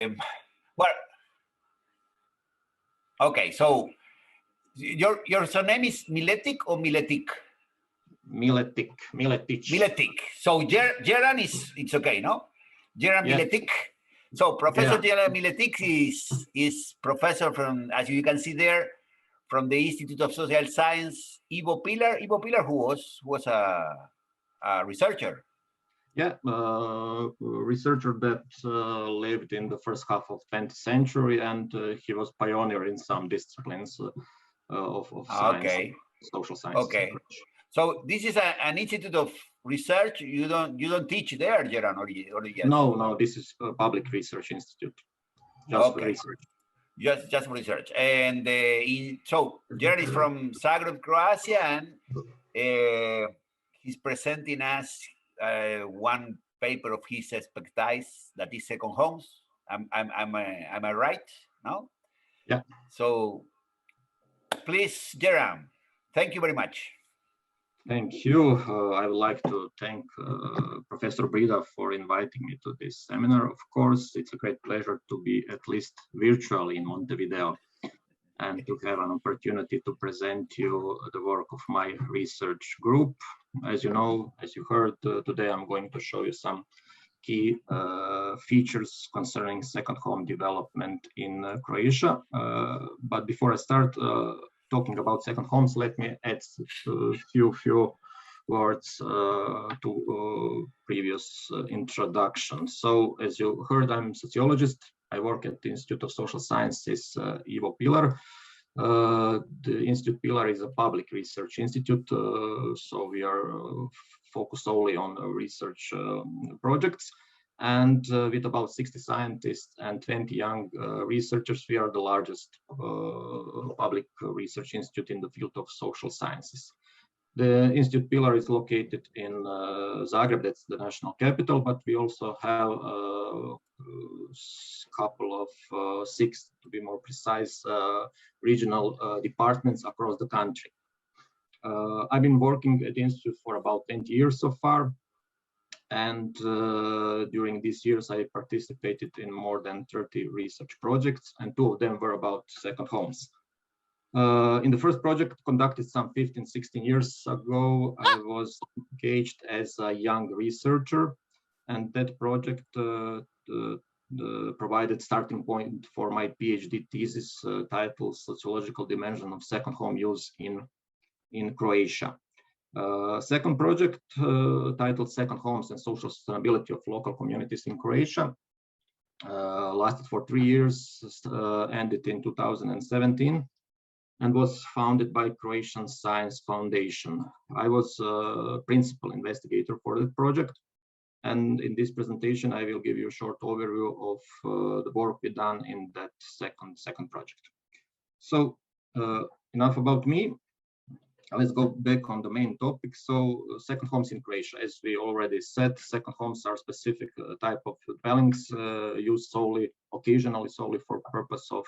well, okay. So your surname is Miletić or Miletić? Miletić. Miletić. So Geran it's okay, no? Geran Miletić. So Professor Geran Miletić is professor from, as you can see there, from the Institute of Social Science. Ivo Pilar, who was a researcher. Yeah, researcher that lived in the first half of 20th century, and he was pioneer in some disciplines of science, okay, social science. Okay, so this is an institute of research. You don't teach there, Geran, or yes? No, this is a public research institute. Just research. Just research. And so Geran is from Zagreb, Croatia, and he's presenting us one paper of his expertise, that is second homes. Am I right? No? Yeah. So please, Geran, thank you very much. Thank you. I would like to thank Professor Brida for inviting me to this seminar. Of course, it's a great pleasure to be at least virtually in Montevideo and to have an opportunity to present you the work of my research group. As you know, as you heard today, I'm going to show you some key features concerning second home development in Croatia. But before I start talking about second homes, let me add a few words to previous introduction. So, as you heard, I'm a sociologist. I work at the Institute of Social Sciences, Ivo Pilar. The Institute Pilar is a public research institute, so we are focused solely on research projects. And with about 60 scientists and 20 young researchers, we are the largest public research institute in the field of social sciences. The Institute Pilar is located in Zagreb, that's the national capital, but we also have a couple of 6, to be more precise, regional departments across the country. I've been working at the Institute for about 20 years so far. And during these years, I participated in more than 30 research projects, and 2 of them were about second homes. In the first project conducted some 15, 16 years ago, I was engaged as a young researcher, and that project provided starting point for my PhD thesis titled Sociological Dimension of Second Home Use in Croatia. Second project titled Second Homes and Social Sustainability of Local Communities in Croatia lasted for 3 years, ended in 2017, and was founded by Croatian Science Foundation. I was a principal investigator for the project, and in this presentation I will give you a short overview of the work we've done in that second project. So enough about me. Let's go back on the main topic. So second homes in Croatia, as we already said, second homes are specific type of dwellings used occasionally solely for purpose of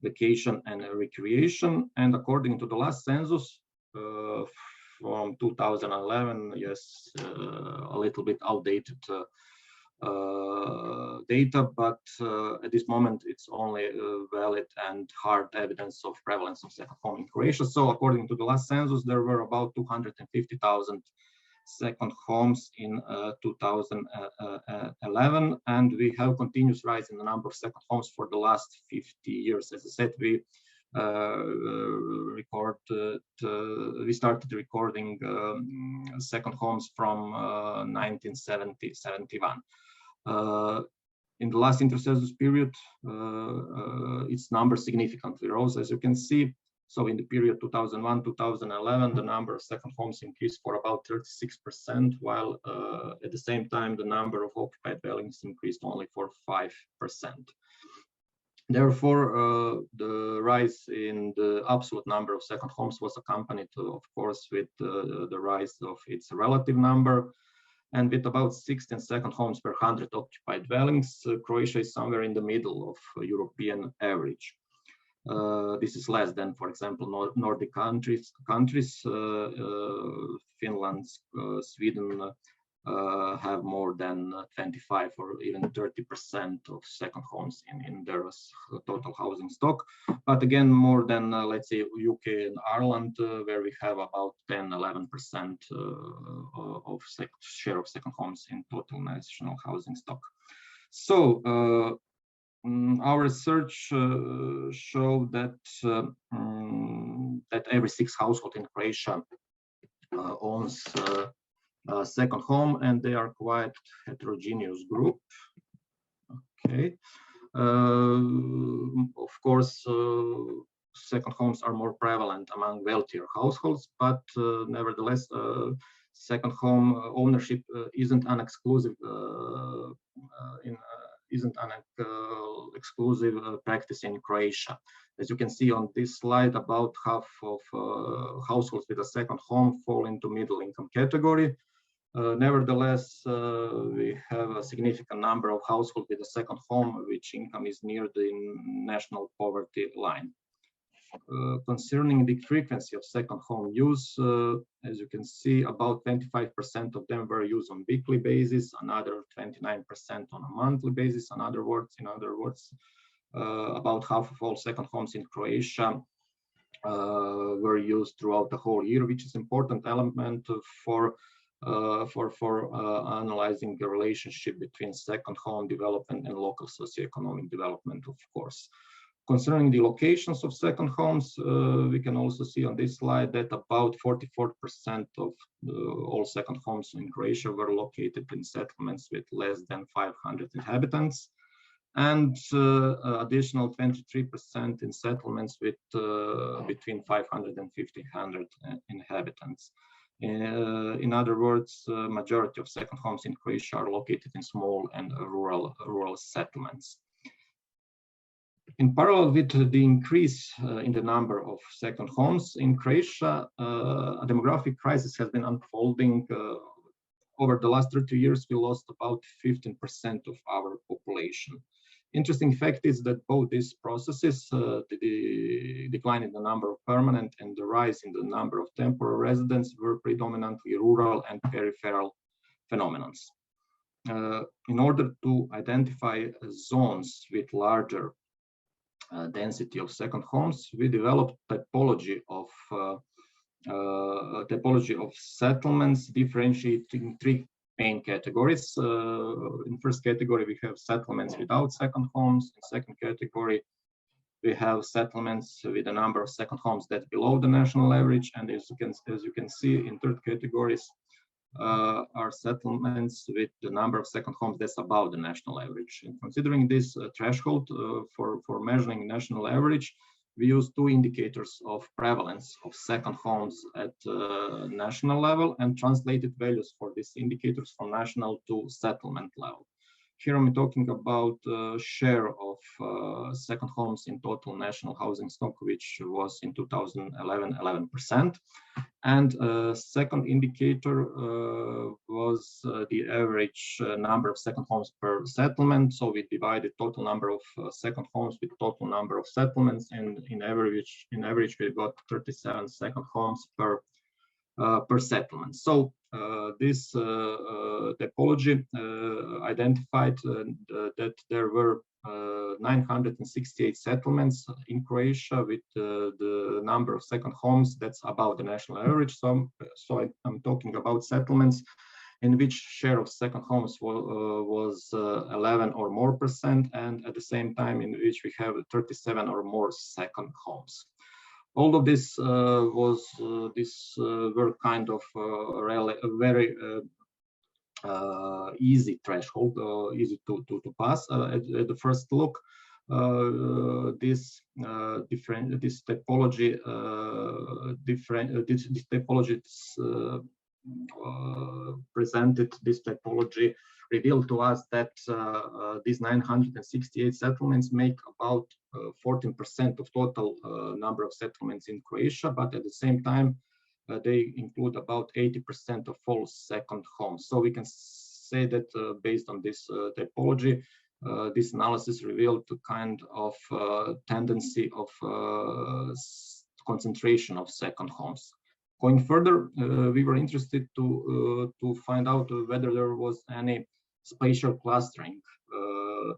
vacation and recreation. And according to the last census from 2011, yes, a little bit outdated data, but at this moment it's only valid and hard evidence of prevalence of second home in Croatia. So according to the last census, there were about 250,000 second homes in 2011, and we have continuous rise in the number of second homes for the last 50 years. As I said, we started recording second homes from 1971. In the last intercensus period, its number significantly rose, as you can see. So in the period 2001-2011, the number of second homes increased for about 36%, while at the same time, the number of occupied dwellings increased only for 5%. Therefore, the rise in the absolute number of second homes was accompanied, of course, with the rise of its relative number. And with about 16 second homes per 100 occupied dwellings, Croatia is somewhere in the middle of European average. This is less than, for example, Nordic countries, Finland, Sweden, have more than 25 or even 30% of second homes in their total housing stock. But again, more than, let's say, UK and Ireland, where we have about 10-11% of share of second homes in total national housing stock. So our research showed that that every 6th household in Croatia owns a second home, and they are quite heterogeneous group. Okay, of course, second homes are more prevalent among wealthier households, but nevertheless, second home ownership isn't an exclusive exclusive practice in Croatia. As you can see on this slide, about half of households with a second home fall into middle income category. Nevertheless, we have a significant number of households with a second home, which income is near the national poverty line. Concerning the frequency of second home use, as you can see, about 25% of them were used on weekly basis, another 29% on a monthly basis. In other words, about half of all second homes in Croatia were used throughout the whole year, which is an important element for analyzing the relationship between second home development and local socioeconomic development, of course. Concerning the locations of second homes, we can also see on this slide that about 44% of all second homes in Croatia were located in settlements with less than 500 inhabitants, and additional 23% in settlements with between 500 and 1,500 inhabitants. In other words, majority of second homes in Croatia are located in small and rural settlements. In parallel with the increase in the number of second homes in Croatia, a demographic crisis has been unfolding. Over the last 30 years, we lost about 15% of our population. Interesting fact is that both these processes, the decline in the number of permanent and the rise in the number of temporary residents, were predominantly rural and peripheral phenomena. In order to identify zones with larger density of second homes, we developed typology of settlements differentiating three main categories. In first category, we have settlements without second homes. In second category, we have settlements with a number of second homes that's below the national average. And as you can see, in third categories are settlements with the number of second homes that's above the national average. And considering this threshold for measuring national average, we use two indicators of prevalence of second homes at national level and translated values for these indicators from national to settlement level. Here I'm talking about share of second homes in total national housing stock, which was in 2011, 11%. And second indicator was the average number of second homes per settlement. So we divided total number of second homes with total number of settlements, and in average we got 37 second homes per settlement. So this typology identified that there were 968 settlements in Croatia with the number of second homes that's above the national average. So I'm talking about settlements in which share of second homes was 11 or more %, and at the same time in which we have 37 or more second homes. All of this were kind of very easy threshold, easy to pass at the first look. This typology revealed to us that these 968 settlements make about 14% of total number of settlements in Croatia, but at the same time they include about 80% of all second homes. So we can say that based on this typology, this analysis revealed a kind of tendency of concentration of second homes. Going further, we were interested to find out whether there was any spatial clustering,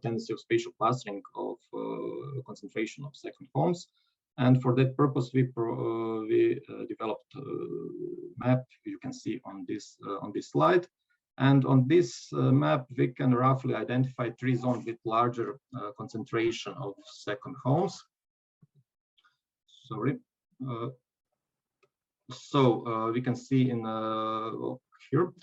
tendency of spatial clustering of concentration of second homes. And for that purpose, we developed a map you can see on this slide. And on this map, we can roughly identify 3 zones with larger concentration of second homes. Sorry. So we can see in here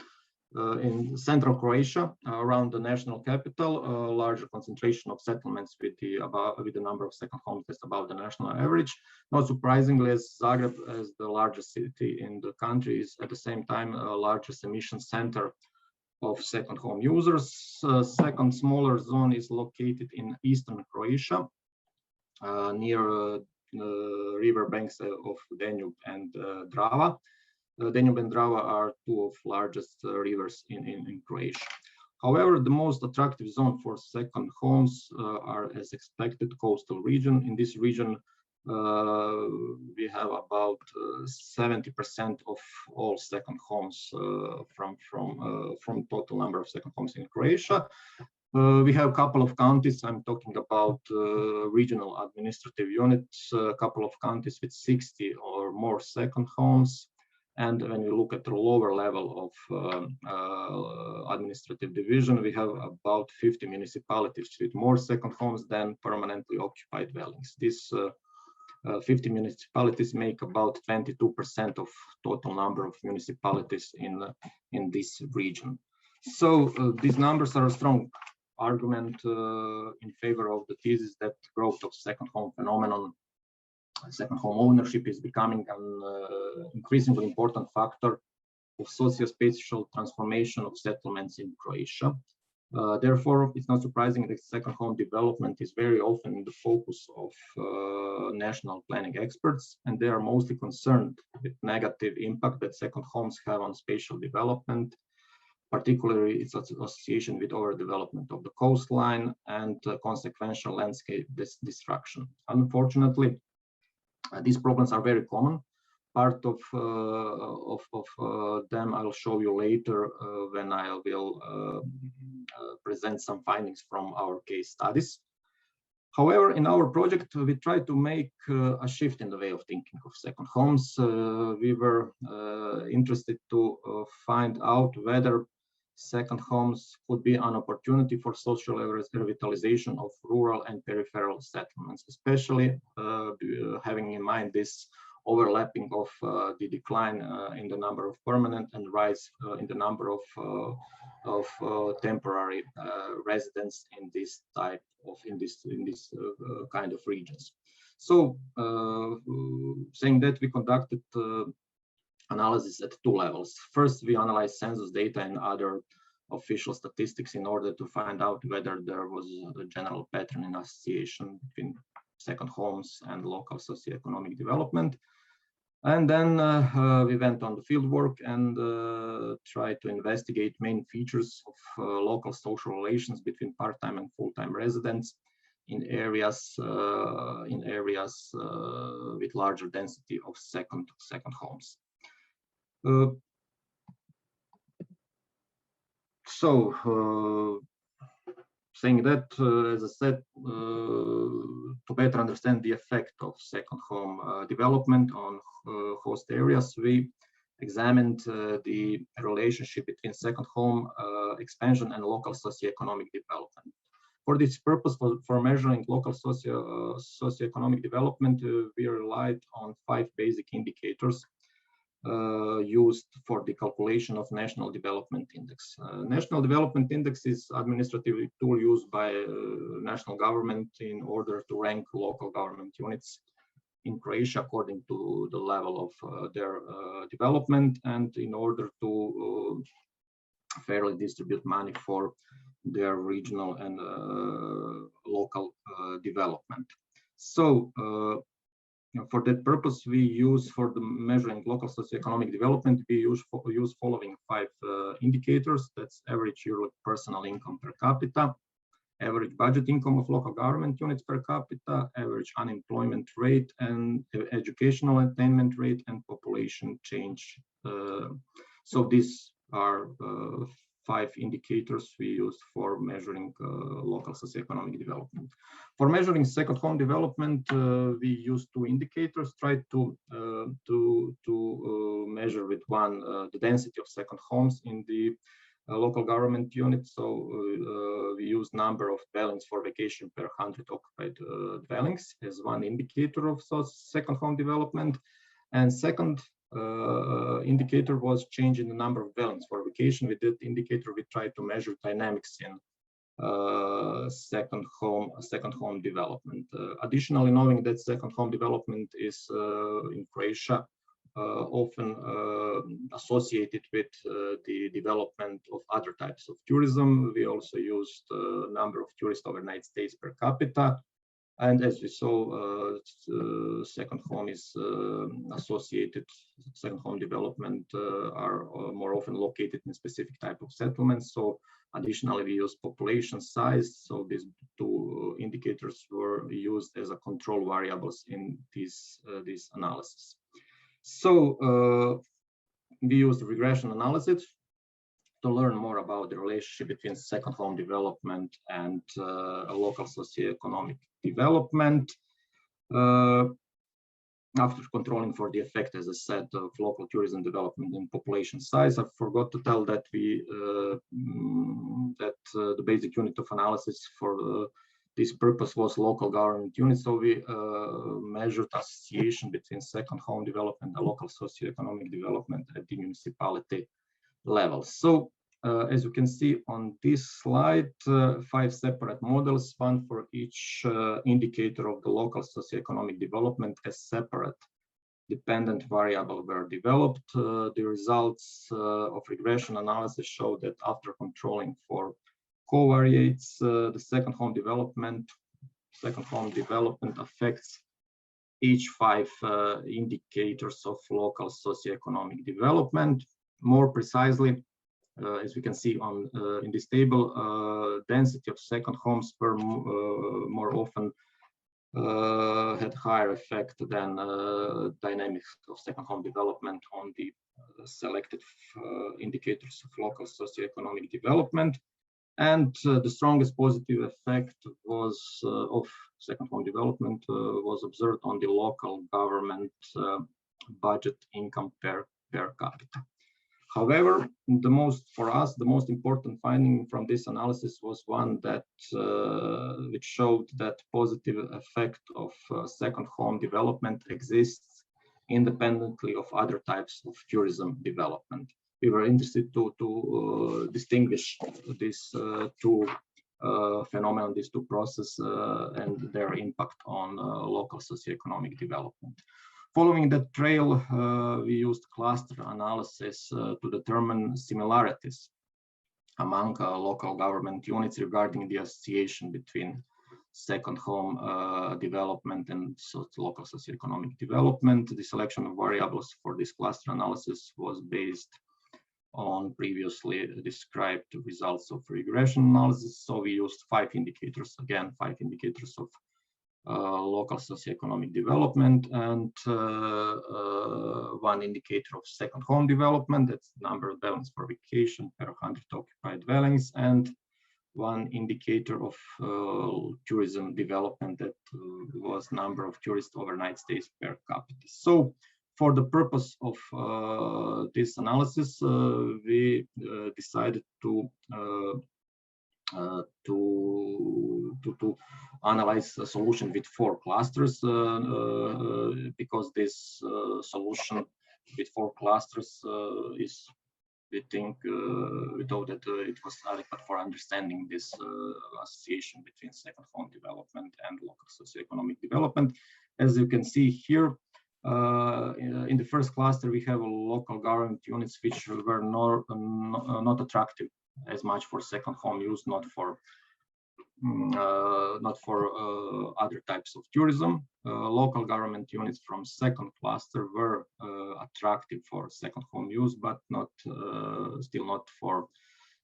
in central Croatia, around the national capital, a larger concentration of settlements with the number of second homes that's above the national average. Not surprisingly, as Zagreb, as the largest city in the country, is at the same time a largest emission center of second home users. Second smaller zone is located in eastern Croatia, near river banks of Danube and Drava. Danube and Drava are 2 of largest rivers in Croatia. However, the most attractive zone for second homes are, as expected, coastal region. In this region, we have about 70% of all second homes from total number of second homes in Croatia. We have a couple of counties. I'm talking about regional administrative units, a couple of counties with 60 or more second homes. And when we look at the lower level of administrative division, we have about 50 municipalities with more second homes than permanently occupied dwellings. These 50 municipalities make about 22% of total number of municipalities in this region. So these numbers are a strong argument in favor of the thesis that growth of second home phenomenon, second home ownership, is becoming an increasingly important factor of socio-spatial transformation of settlements in Croatia. Therefore, it's not surprising that second home development is very often in the focus of national planning experts, and they are mostly concerned with negative impact that second homes have on spatial development, particularly its association with overdevelopment of the coastline and consequential landscape destruction. Unfortunately, these problems are very common. Part of them I'll show you later when I will present some findings from our case studies. However, in our project, we try to make a shift in the way of thinking of second homes. We were interested to find out whether second homes could be an opportunity for social revitalization of rural and peripheral settlements, especially having in mind this overlapping of the decline in the number of permanent and rise in the number of temporary residents in this type of kind of regions. So, saying that, we conducted analysis at 2 levels. First, we analyzed census data and other official statistics in order to find out whether there was a general pattern in association between second homes and local socioeconomic development. And then we went on the fieldwork and tried to investigate main features of local social relations between part-time and full-time residents in areas with larger density of second homes. Saying that, as I said, to better understand the effect of second home development on host areas, we examined the relationship between second home expansion and local socioeconomic development. For this purpose, for measuring local socioeconomic development, we relied on 5 basic indicators used for the calculation of National Development Index. National Development Index is administrative tool used by national government in order to rank local government units in Croatia according to the level of their development, and in order to fairly distribute money for their regional and local development. So for that purpose, we use, for the measuring local socioeconomic development, we use following 5 indicators. That's average yearly personal income per capita, average budget income of local government units per capita, average unemployment rate, and educational attainment rate, and population change. So these are 5 indicators we use for measuring local socioeconomic development. For measuring second home development, we use 2 indicators. Try to measure with one the density of second homes in the local government unit. So we use number of dwellings for vacation per 100 occupied dwellings as one indicator of second home development. And second indicator was change in the number of dwellings for vacation. With that indicator, we try to measure dynamics in second home development. Additionally, knowing that second home development is in Croatia often associated with the development of other types of tourism, we also used number of tourist overnight stays per capita. And as we saw, second home is associated, second home development are more often located in specific type of settlements. So additionally, we use population size. So these 2 indicators were used as a control variables in this analysis. So we used regression analysis to learn more about the relationship between second home development and local socioeconomic development. After controlling for the effect, as I said, of local tourism development and population size, I forgot to tell that the basic unit of analysis for this purpose was local government unit. So we measured association between second home development and local socioeconomic development at the municipality level. So as you can see on this slide, 5 separate models, one for each indicator of the local socioeconomic development as separate dependent variable were developed. The results of regression analysis show that after controlling for covariates, the second home development affects each 5 indicators of local socioeconomic development. More precisely, as we can see on in this table, density of second homes were more often had higher effect than dynamics of second home development on the selected indicators of local socioeconomic development. And the strongest positive effect was of second home development was observed on the local government budget income per capita. However, the most important finding from this analysis was one that which showed that positive effect of second home development exists independently of other types of tourism development. We were interested to distinguish these 2 phenomena, these 2 processes and their impact on local socioeconomic development. Following that trail, we used cluster analysis to determine similarities among local government units regarding the association between second home development and local socioeconomic development. The selection of variables for this cluster analysis was based on previously described results of regression analysis. So we used 5 indicators, again, 5 indicators of local socioeconomic development, and 1 indicator of second home development, that's the number of dwellings per vacation per 100 occupied dwellings, and 1 indicator of tourism development, that was number of tourist overnight stays per capita. So for the purpose of this analysis, we decided to analyze a solution with 4 clusters because this solution with 4 clusters is, we thought that it was adequate for understanding this association between second home development and local socioeconomic development. As you can see here, in the first cluster, we have local government units which were not attractive as much for second home use, not for other types of tourism. Local government units from second cluster were attractive for second home use, but not still not for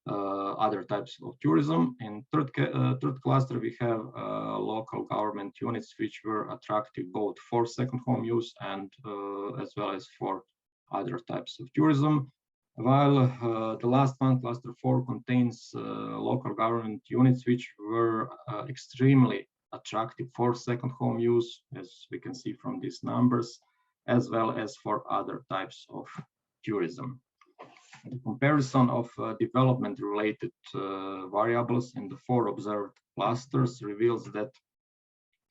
other types of tourism. In third cluster, we have local government units which were attractive both for second home use and as well as for other types of tourism. While the last one, cluster 4, contains local government units which were extremely attractive for second home use, as we can see from these numbers, as well as for other types of tourism. The comparison of development-related variables in the 4 observed clusters reveals that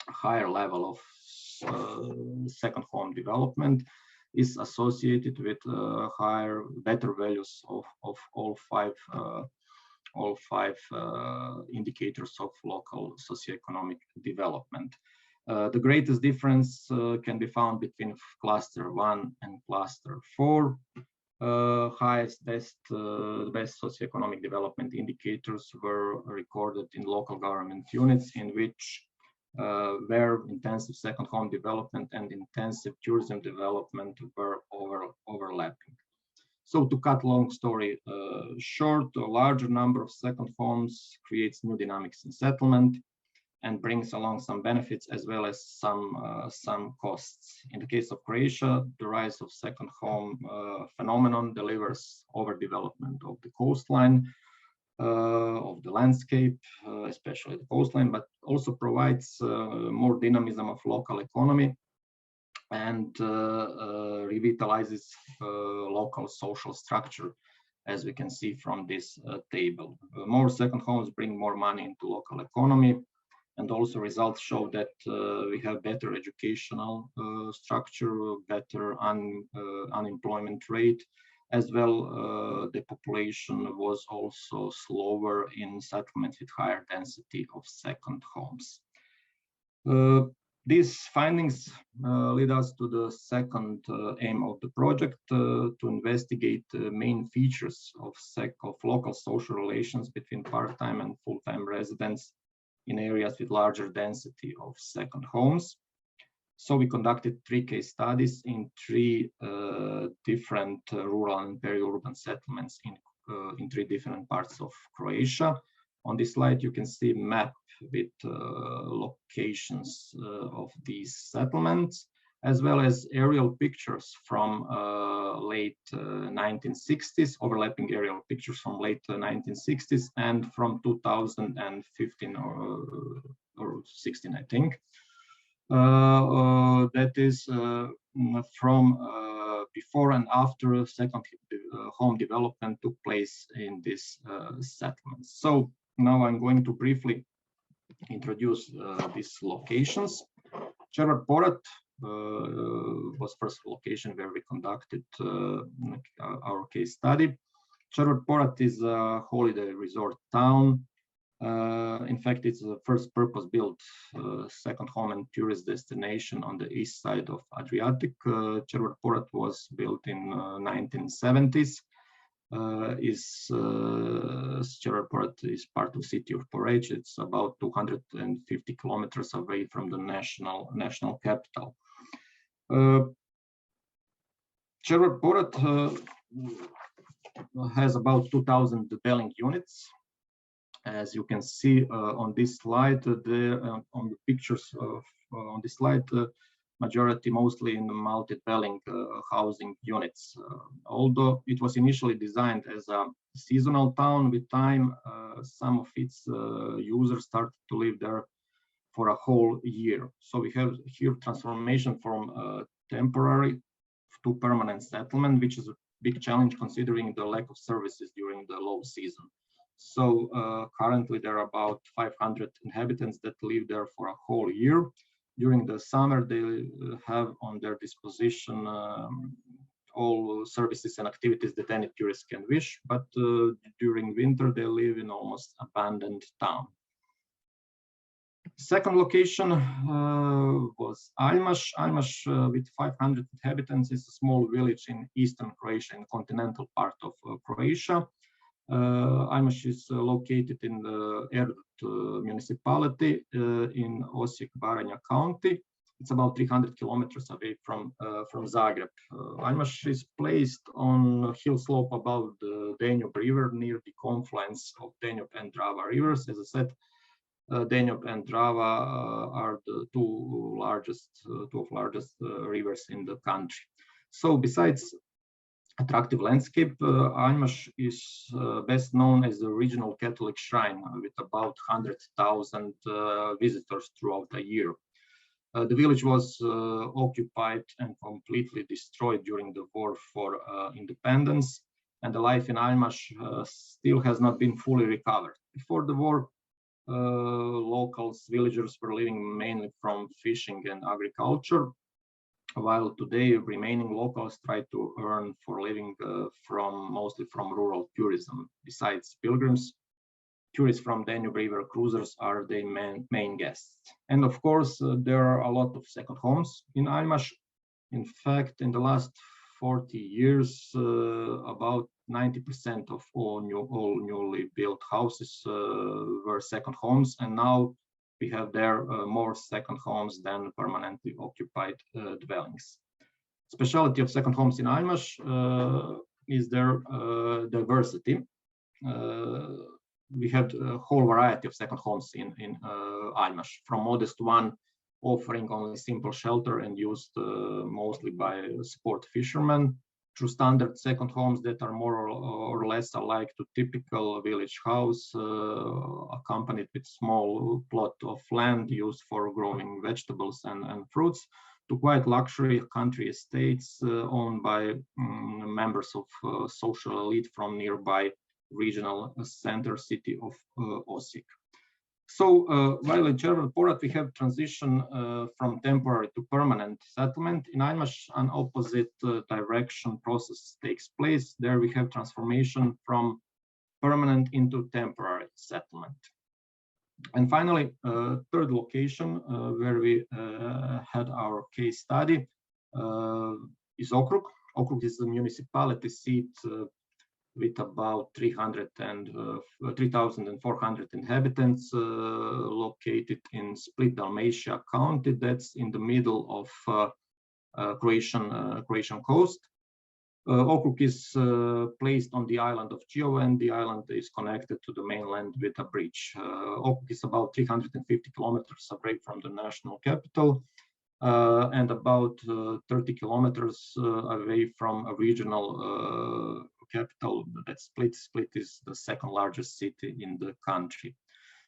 a higher level of second home development is associated with better values of all five indicators of local socioeconomic development. The greatest difference can be found between cluster 1 and cluster 4. Best socioeconomic development indicators were recorded in local government units in which where intensive second home development and intensive tourism development were overlapping. So to cut long story short, a larger number of second homes creates new dynamics in settlement and brings along some benefits as well as some costs. In the case of Croatia, the rise of second home phenomenon delivers overdevelopment of the coastline, of the landscape, especially the coastline, but also provides more dynamism of local economy and revitalizes local social structure, as we can see from this table. More second homes bring more money into local economy, and also results show that we have better educational structure, better unemployment rate, as well the population was also slower in settlements with higher density of second homes. These findings lead us to the second aim of the project, to investigate the main features of local social relations between part-time and full-time residents in areas with larger density of second homes. So we conducted 3 case studies in 3 different rural and peri-urban settlements in 3 different parts of Croatia. On this slide, you can see a map with locations of these settlements, as well as aerial pictures from late 1960s, overlapping aerial pictures from late 1960s and from 2015 or 16, I think. That is from before and after second home development took place in these settlements. So now I'm going to briefly introduce these locations. Červar Porat was first location where we conducted our case study. Červar Porat is a holiday resort town. In fact, it's the first purpose-built second home and tourist destination on the east side of Adriatic. Červar Porat was built in 1970s. Červar Porat is part of the city of Poreču. It's about 250 kilometers away from the national capital. Červar Porat has about 2,000 dwelling units. As you can see on this slide, on the pictures on this slide, majority mostly in multi-dwelling housing units. Although it was initially designed as a seasonal town, with time some of its users started to live there for a whole year. So we have here transformation from temporary to permanent settlement, which is a big challenge considering the lack of services during the low season. So currently there are about 500 inhabitants that live there for a whole year. During the summer, they have on their disposition all services and activities that any tourist can wish, but during winter, they live in almost abandoned town. Second location was Almash. Almash, with 500 inhabitants, is a small village in eastern Croatia, in the continental part of Croatia. Almash is located in the Erdut municipality in Osijek-Baranja County. It's about 300 kilometers away from Zagreb. Almash is placed on a hill slope above the Danube River near the confluence of Danube and Drava rivers. As I said, Danube and Drava are the two of largest rivers in the country. So besides attractive landscape, Almash is best known as the regional Catholic shrine with about 100,000 visitors throughout the year. The village was occupied and completely destroyed during the war for independence, and the life in Almash still has not been fully recovered. Before the war, villagers were living mainly from fishing and agriculture, while today remaining locals try to earn for living mostly from rural tourism. Besides pilgrims, tourists from Danube River cruisers are the main guests. And of course, there are a lot of second homes in Almash. In fact, in the last 40 years, about 90% of all newly built houses were second homes, and now we have there more second homes than permanently occupied dwellings. Specialty of second homes in Almash is their diversity. We have a whole variety of second homes in Almash, from modest one offering only simple shelter and used mostly by sport fishermen, to standard second homes that are more or less alike to typical village house, accompanied with small plot of land used for growing vegetables and fruits, to quite luxury country estates owned by members of social elite from nearby regional center city of Osijek. So while in Cherven Porat we have transition from temporary to permanent settlement, in Almash an opposite direction process takes place. There we have transformation from permanent into temporary settlement. And finally, third location where we had our case study is Okrug. Okrug is the municipality seat with about 3,400 inhabitants, located in Split, Dalmatia County. That's in the middle of Croatian coast. Okrug is placed on the island of Čiovo, and the island is connected to the mainland with a bridge. Okrug is about 350 kilometers away from the national capital, and about 30 kilometers away from a regional capital, that's Split. Split is the second largest city in the country.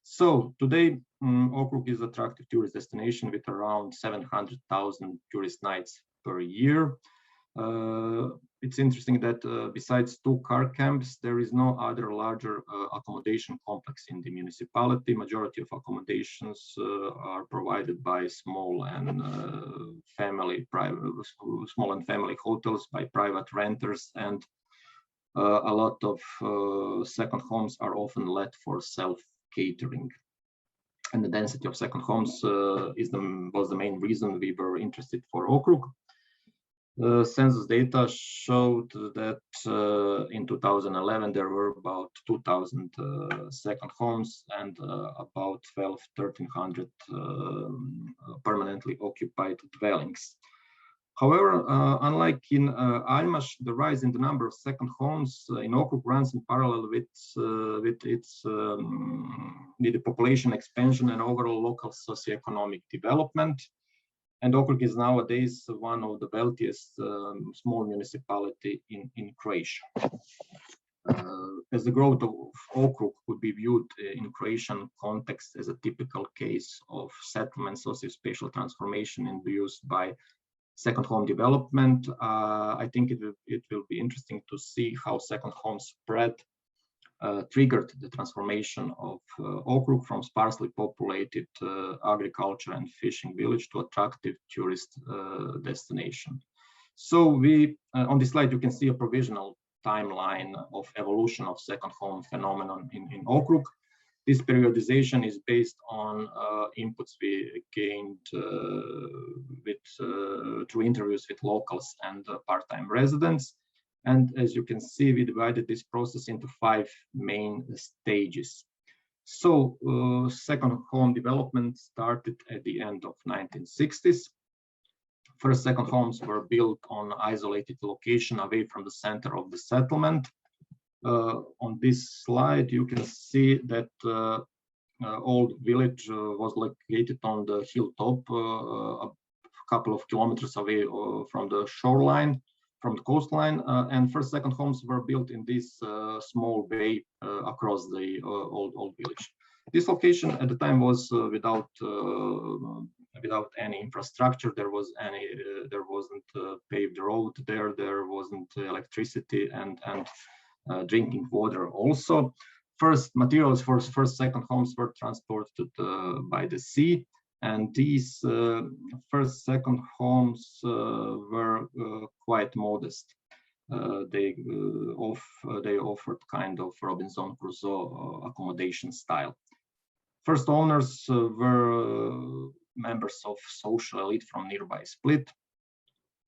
So today, Okrug is an attractive tourist destination with around 700,000 tourist nights per year. It's interesting that besides two car camps, there is no other larger accommodation complex in the municipality. Majority of accommodations are provided by small and family hotels by private renters, and a lot of second homes are often let for self-catering. And the density of second homes was the main reason we were interested for Okrug. Census data showed that in 2011 there were about 2,000 second homes and about 1,300 permanently occupied dwellings. However, unlike in Almash, the rise in the number of second homes in Okrug runs in parallel with the population expansion and overall local socioeconomic development. And Okrug is nowadays one of the wealthiest small municipality in Croatia. As the growth of Okrug could be viewed in Croatian context as a typical case of settlement socio-spatial transformation induced by second home development, I think it will be interesting to see how second home spread triggered the transformation of Okrug from sparsely populated agriculture and fishing village to attractive tourist destination. So on this slide you can see a provisional timeline of evolution of second home phenomenon in Okrug. This periodization is based on inputs we gained through interviews with locals and part-time residents. And as you can see, we divided this process into 5 main stages. So second home development started at the end of 1960s. First, second homes were built on isolated location away from the center of the settlement. On this slide, you can see that old village was located on the hilltop, a couple of kilometers away from the shoreline, from the coastline, and first, second homes were built in this small bay across the old village. This location at the time was without any infrastructure. There wasn't paved road there. There wasn't electricity and drinking water also. First materials for first, second homes were transported by the sea, and these first, second homes were quite modest. They offered kind of Robinson Crusoe accommodation style. First owners were members of social elite from nearby Split.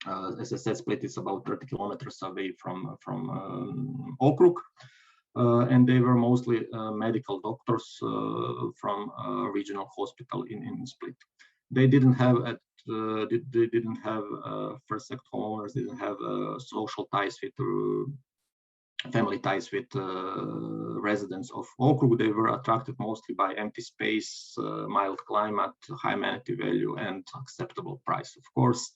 As I said, Split is about 30 kilometers away from Okrug. And they were mostly medical doctors from a regional hospital in Split. They didn't have first second homeowners didn't have social ties with family ties with residents of Okrug. They were attracted mostly by empty space, mild climate, high amenity value, and acceptable price. Of course,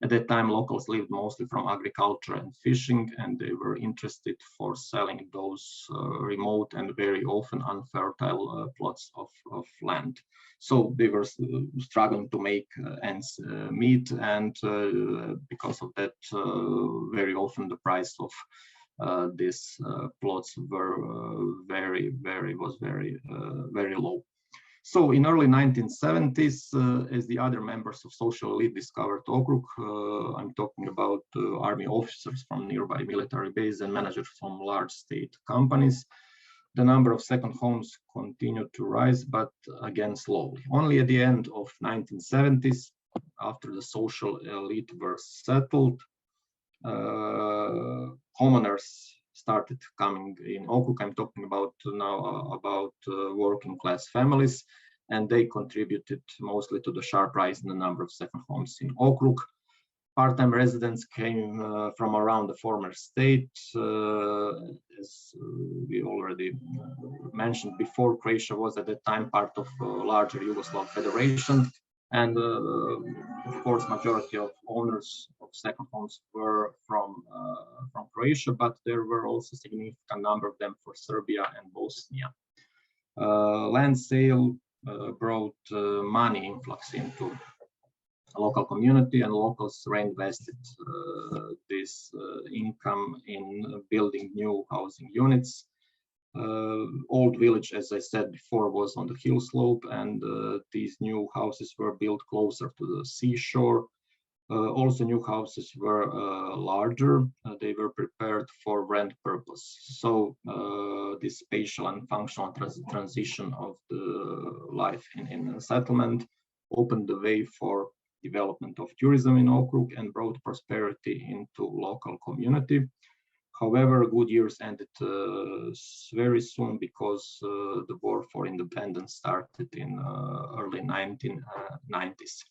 at that time, locals lived mostly from agriculture and fishing, and they were interested for selling those remote and very often unfertile plots of land. So they were struggling to make ends meet, and because of that, very often the price of these plots were very low. So in early 1970s, as the other members of social elite discovered Okrug, I'm talking about army officers from nearby military bases and managers from large state companies, the number of second homes continued to rise, but again slowly. Only at the end of 1970s, after the social elite were settled, homeowners started coming in Okrug. I'm talking about now about working class families, and they contributed mostly to the sharp rise in the number of second homes in Okrug. Part-time residents came from around the former state. As we already mentioned before, Croatia was at that time part of a larger Yugoslav Federation. And of course, majority of owners of second homes were from Croatia, but there were also significant number of them for Serbia and Bosnia. Land sale brought money influx into a local community, and locals reinvested this income in building new housing units. Old village, as I said before, was on the hill slope, and these new houses were built closer to the seashore. Also, new houses were larger. They were prepared for rent purpose. So this spatial and functional transition of the life in a settlement opened the way for development of tourism in Okrug and brought prosperity into local community. However, good years ended very soon because the war for independence started in early 1990s.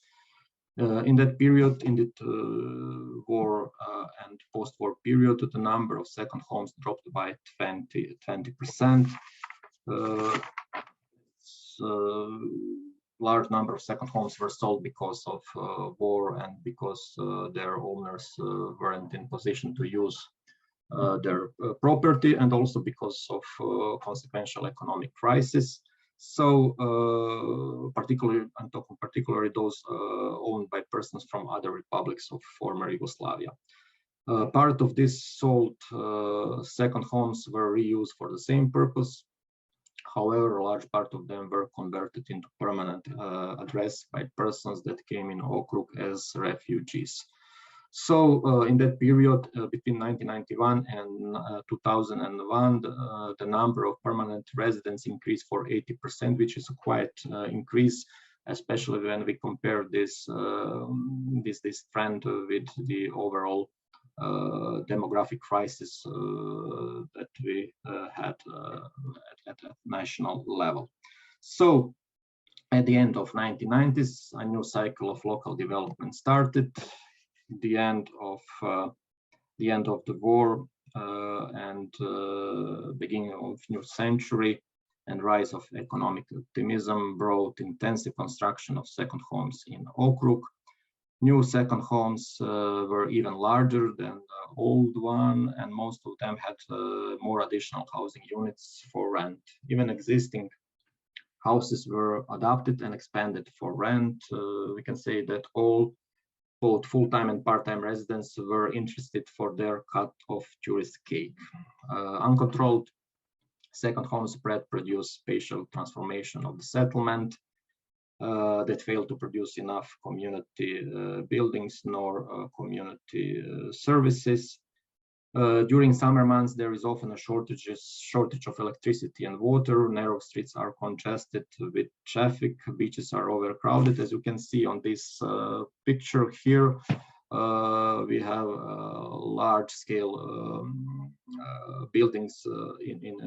In that period, in the war and post-war period, the number of second homes dropped by 20%. Large number of second homes were sold because of war and because their owners weren't in position to use their property, and also because of consequential economic crisis. So particularly, I'm talking particularly those owned by persons from other republics of former Yugoslavia. Part of this sold second homes were reused for the same purpose. However, a large part of them were converted into permanent address by persons that came in Okrug as refugees. So in that period, between 1991 and 2001, the number of permanent residents increased for 80%, which is a quite increase, especially when we compare this trend with the overall demographic crisis that we had at national level. So At the end of 1990s, a new cycle of local development started. The end of the war and beginning of new century and rise of economic optimism brought intensive construction of second homes in Okrug. New second homes were even larger than the old one, and most of them had more additional housing units for rent. Even existing houses were adapted and expanded for rent. We can say that both full-time and part-time residents were interested for their cut of tourist cake. Uncontrolled second home spread produced spatial transformation of the settlement that failed to produce enough community buildings nor community services. During summer months, there is often a shortage of electricity and water. Narrow streets are congested with traffic. Beaches are overcrowded. As you can see on this picture here, we have large-scale buildings in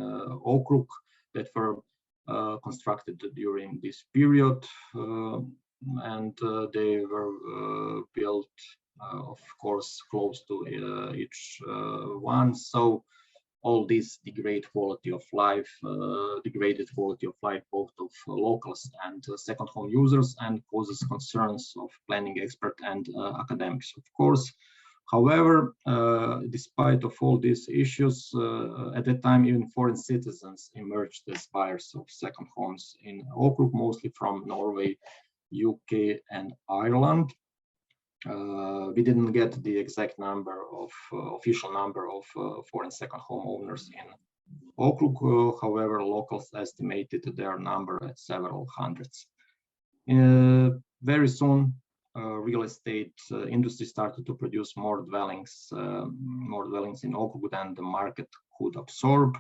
Okrug that were constructed during this period, and they were built of course close to each one, so all this degraded quality of life both of locals and second home users, and causes concerns of planning experts and academics, of course. However, despite of all these issues, at that time even foreign citizens emerged as buyers of second homes in Okrug, mostly from Norway, UK and Ireland. We didn't get the exact number of official number of foreign second home owners in Okrug. However, locals estimated their number at several hundreds. Very soon, real estate industry started to produce more dwellings in Okrug than the market could absorb.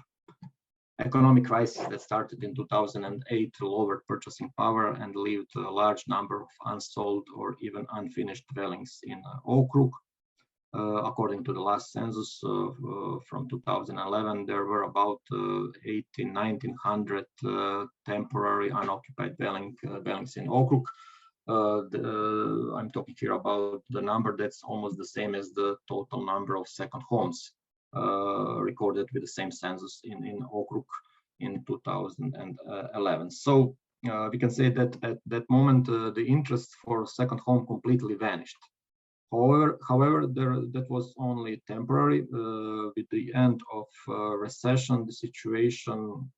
Economic crisis that started in 2008 lowered purchasing power and left a large number of unsold or even unfinished dwellings in Okrug. According to the last census from 2011, there were about 1900 temporary unoccupied dwellings in Okrug. I'm talking here about the number that's almost the same as the total number of second homes recorded with the same census in Okrug in 2011. So we can say that at that moment the interest for second home completely vanished. However, that was only temporary. With the end of recession, the situation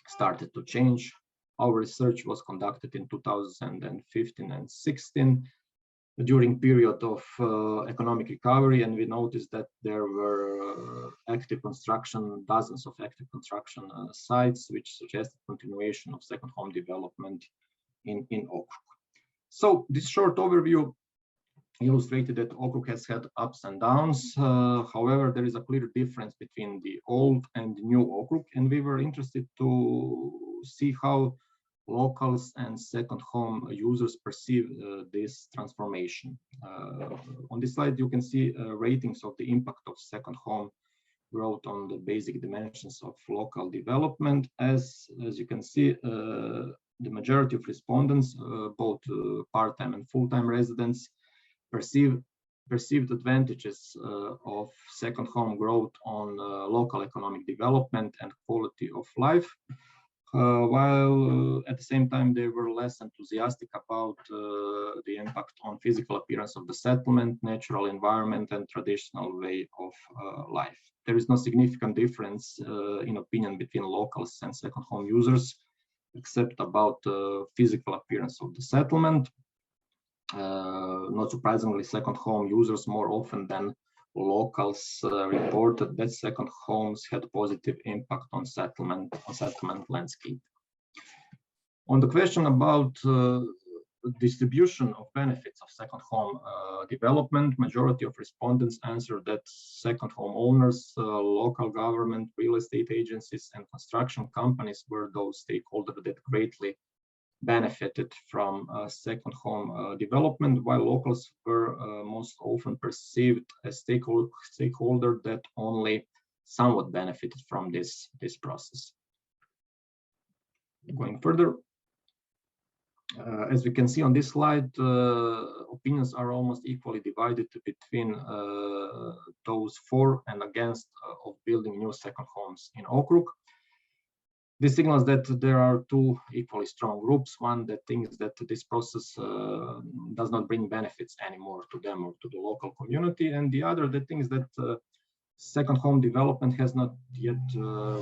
started to change. Our research was conducted in 2015 and 16 during period of economic recovery, and we noticed that there were dozens of active construction sites, which suggested continuation of second home development in Okrug. So this short overview illustrated that Okrug has had ups and downs. However, there is a clear difference between the old and new Okrug, and we were interested to see how locals and second home users perceive this transformation. On this slide, you can see ratings of the impact of second home growth on the basic dimensions of local development. As you can see, the majority of respondents, both part-time and full-time residents, perceived advantages of second home growth on local economic development and quality of life. While at the same time they were less enthusiastic about the impact on physical appearance of the settlement, natural environment, and traditional way of life. There is no significant difference in opinion between locals and second home users, except about the physical appearance of the settlement. Not surprisingly, second home users more often than locals reported that second homes had positive impact on settlement landscape. On the question about distribution of benefits of second home development, majority of respondents answered that second home owners, local government, real estate agencies, and construction companies were those stakeholders that greatly benefited from second home development, while locals were most often perceived as stakeholder that only somewhat benefited from this process. Going further, As we can see on this slide, opinions are almost equally divided between those for and against of building new second homes in Okrug. This signals that there are two equally strong groups, one that thinks that this process does not bring benefits anymore to them or to the local community, and the other that thinks that second home development has not yet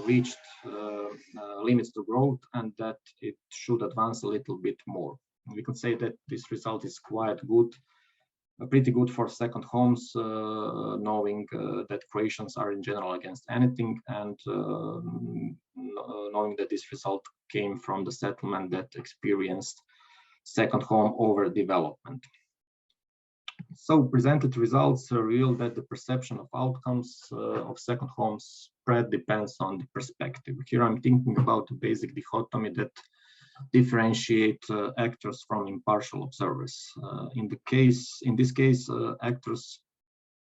reached limits to growth and that it should advance a little bit more. We could say that this result is quite good, pretty good for second homes, knowing that Croatians are in general against anything, and knowing that this result came from the settlement that experienced second home overdevelopment. So presented results reveal that the perception of outcomes of second homes spread depends on the perspective. Here I'm thinking about the basic dichotomy that differentiate actors from impartial observers. In this case, actors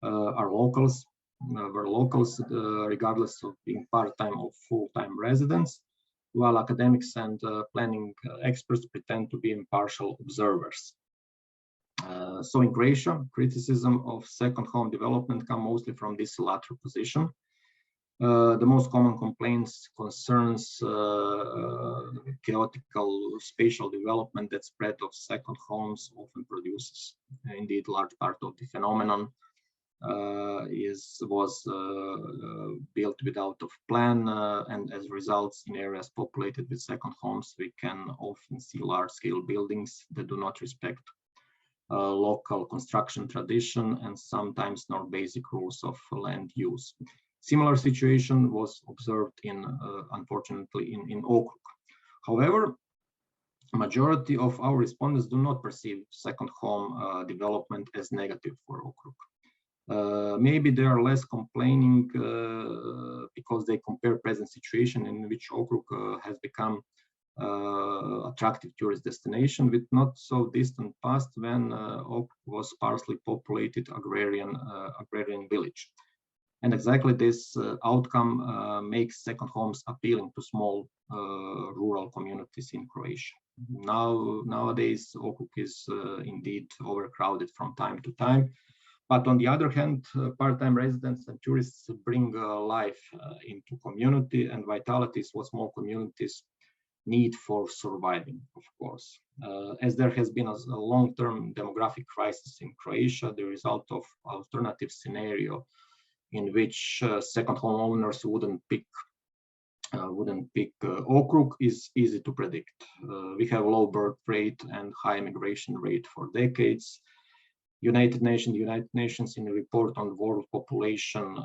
are locals, were locals regardless of being part-time or full-time residents, while academics and planning experts pretend to be impartial observers. So in Croatia, criticism of second home development come mostly from this latter position. The most common complaints concerns chaotical spatial development that spread of second homes often produces. Indeed, large part of the phenomenon was built without of plan, and as results in areas populated with second homes, we can often see large-scale buildings that do not respect local construction tradition and sometimes nor basic rules of land use. Similar situation was observed unfortunately in Okrug. However, majority of our respondents do not perceive second home development as negative for Okrug. Maybe they are less complaining because they compare present situation in which Okrug has become attractive tourist destination with not so distant past when Okrug was sparsely populated agrarian village. And exactly this outcome makes second homes appealing to small rural communities in Croatia. Nowadays, Okrug is indeed overcrowded from time to time. But on the other hand, part-time residents and tourists bring life into community and vitality is what small communities need for surviving, of course. As there has been a long-term demographic crisis in Croatia, the result of alternative scenario in which second home owners wouldn't pick Okrug is easy to predict. We have low birth rate and high migration rate for decades. United Nations in a report on world population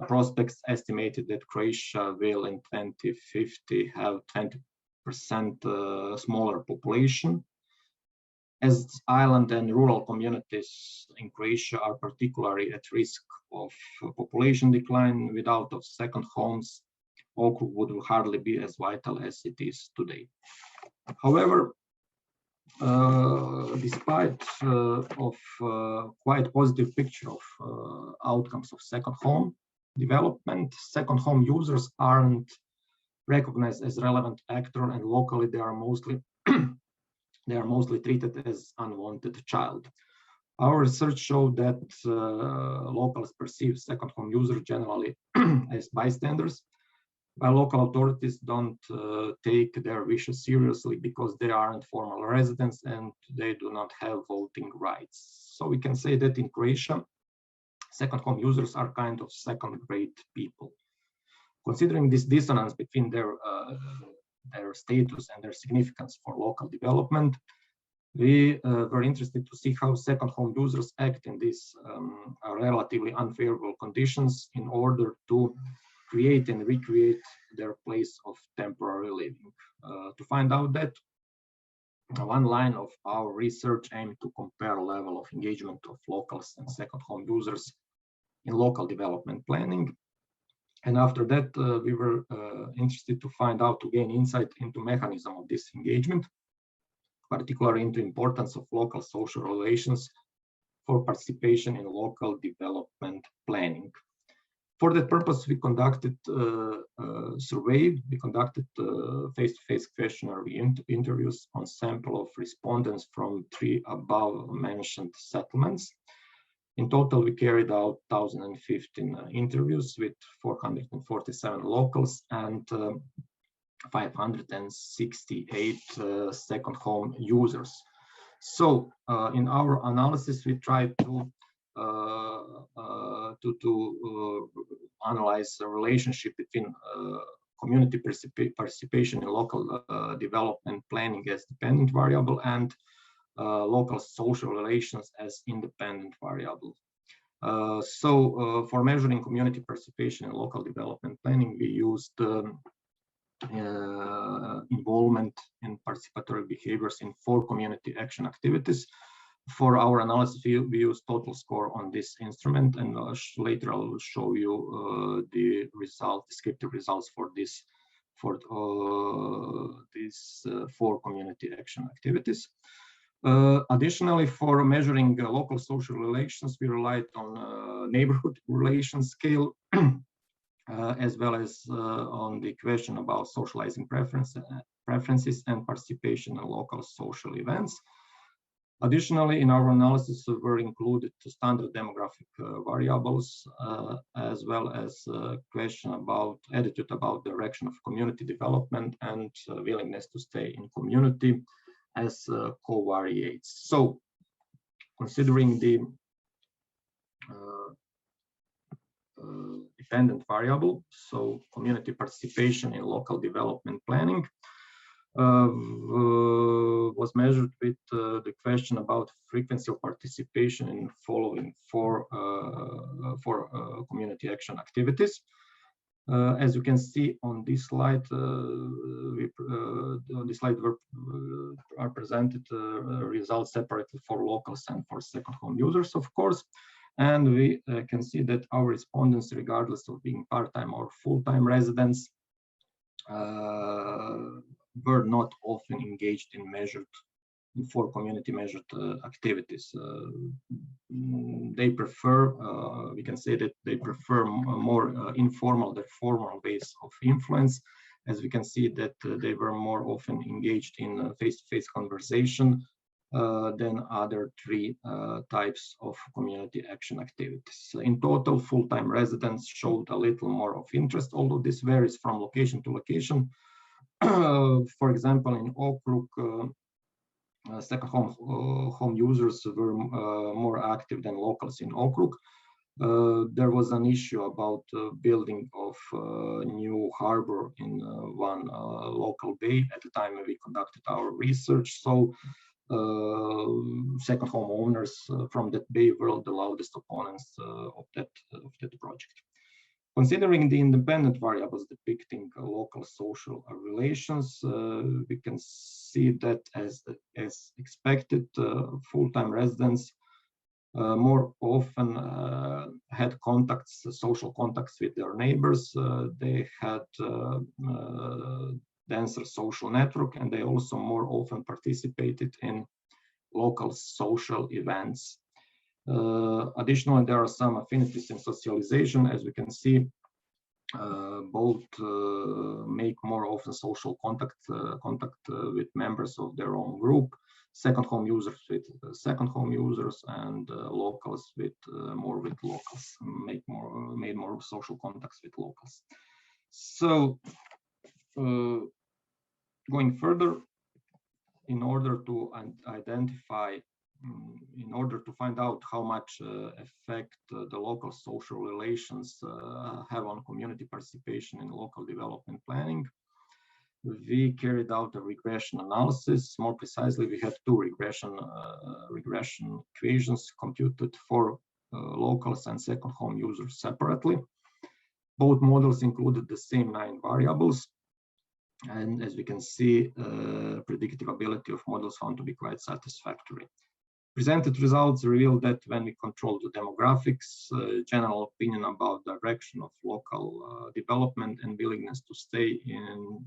prospects estimated that Croatia will in 2050 have 20% smaller population. As island and rural communities in Croatia are particularly at risk of population decline, without of second homes, Okrug would hardly be as vital as it is today. However, despite of quite positive picture of outcomes of second home development, second home users aren't recognized as relevant actor, and locally they are mostly treated as unwanted child. Our research showed that locals perceive second home users generally as bystanders, while local authorities don't take their wishes seriously because they aren't formal residents and they do not have voting rights. So we can say that in Croatia, second home users are kind of second-rate people. Considering this dissonance between their status and their significance for local development, we were interested to see how second home users act in these relatively unfavorable conditions in order to create and recreate their place of temporary living. To find out that, one line of our research aimed to compare level of engagement of locals and second home users in local development planning. And after that, we were interested to find out, to gain insight into mechanism of this engagement, particularly into importance of local social relations for participation in local development planning. For that purpose, we conducted a survey. We conducted face-to-face questionnaire interviews on sample of respondents from 3 above mentioned settlements. In total, we carried out 1,015 interviews with 447 locals and 568 second home users. So in our analysis, we tried to analyze the relationship between community participation in local development planning as dependent variable and local social relations as independent variable. For measuring community participation in local development planning, we used involvement in participatory behaviors in 4 community action activities. For our analysis, we use total score on this instrument, and later I will show you the descriptive results for these 4 community action activities. Additionally, for measuring local social relations, we relied on neighborhood relations scale, as well as on the question about socializing preferences and participation in local social events. Additionally, in our analysis were included standard demographic variables, as well as question about attitude about direction of community development and willingness to stay in community as covariates. So, considering the dependent variable, so community participation in local development planning, was measured with the question about frequency of participation in following 4 community action activities. As you can see on this slide, are presented results separately for locals and for second home users, of course. And we can see that our respondents, regardless of being part-time or full-time residents, were not often engaged in 4 community measured activities. They prefer, we can say that they prefer more informal than formal ways of influence, as we can see that they were more often engaged in face-to-face conversation than other 3 types of community action activities. In total, full-time residents showed a little more of interest, although this varies from location to location. For example, in Oak Brook, second home users were more active than locals in Oak Brook. There was an issue about building of new harbor in one local bay at the time we conducted our research. So second home owners from that bay were the loudest opponents of that project. Considering the independent variables depicting local social relations, we can see that as expected, full-time residents more often had social contacts with their neighbors. They had denser social network, and they also more often participated in local social events. Additionally, there are some affinities in socialization. As we can see, both make more often social contact with members of their own group, second home users with second home users, and locals with locals, made more social contacts with locals. So going further, in order to find out how much effect the local social relations have on community participation in local development planning, we carried out a regression analysis. More precisely, we had 2 regression equations computed for locals and second home users separately. Both models included the same 9 variables. And as we can see, predictive ability of models found to be quite satisfactory. Presented results reveal that when we control the demographics, general opinion about direction of local development and willingness to stay in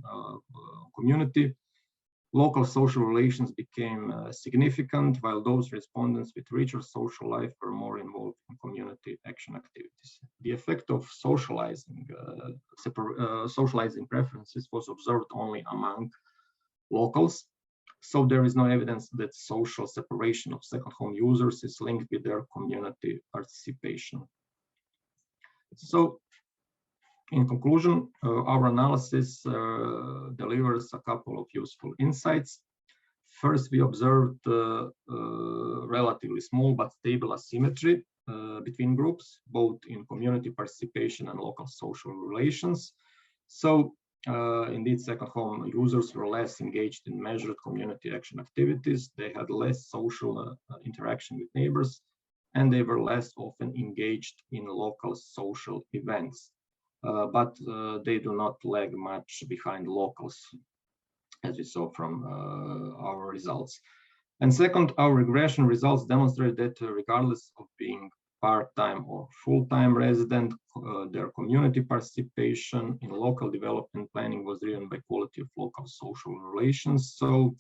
community, local social relations became significant, while those respondents with richer social life were more involved in community action activities. The effect of socializing preferences was observed only among locals, so there is no evidence that social separation of second home users is linked with their community participation. So, in conclusion, our analysis delivers a couple of useful insights. First, we observed relatively small but stable asymmetry between groups, both in community participation and local social relations. So, indeed, second home users were less engaged in measured community action activities. They had less social interaction with neighbors, and they were less often engaged in local social events. But they do not lag much behind locals, as we saw from our results. And second, our regression results demonstrate that regardless of being part-time or full-time resident, their community participation in local development planning was driven by quality of local social relations. So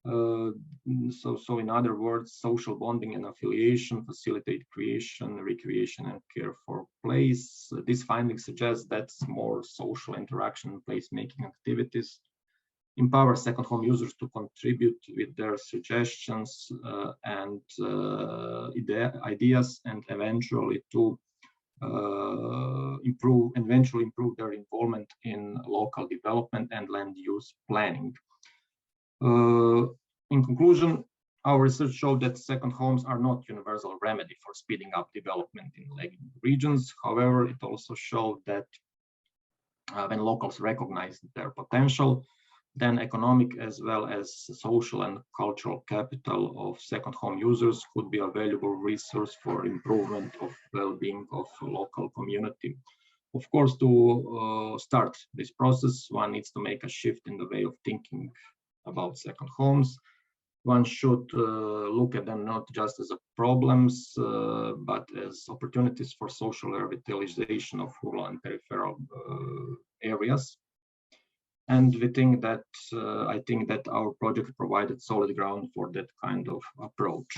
in other words, social bonding and affiliation facilitate creation, recreation, and care for place. This finding suggests that more social interaction and placemaking activities empower second home users to contribute with their suggestions and ideas, and eventually to improve their involvement in local development and land use planning. In conclusion, our research showed that second homes are not universal remedy for speeding up development in lagging regions. However, it also showed that when locals recognize their potential, then economic as well as social and cultural capital of second home users could be a valuable resource for improvement of well-being of local community. Of course, to start this process, one needs to make a shift in the way of thinking about second homes. One should look at them not just as problems, but as opportunities for social revitalization of rural and peripheral areas. And we think that I think that our project provided solid ground for that kind of approach.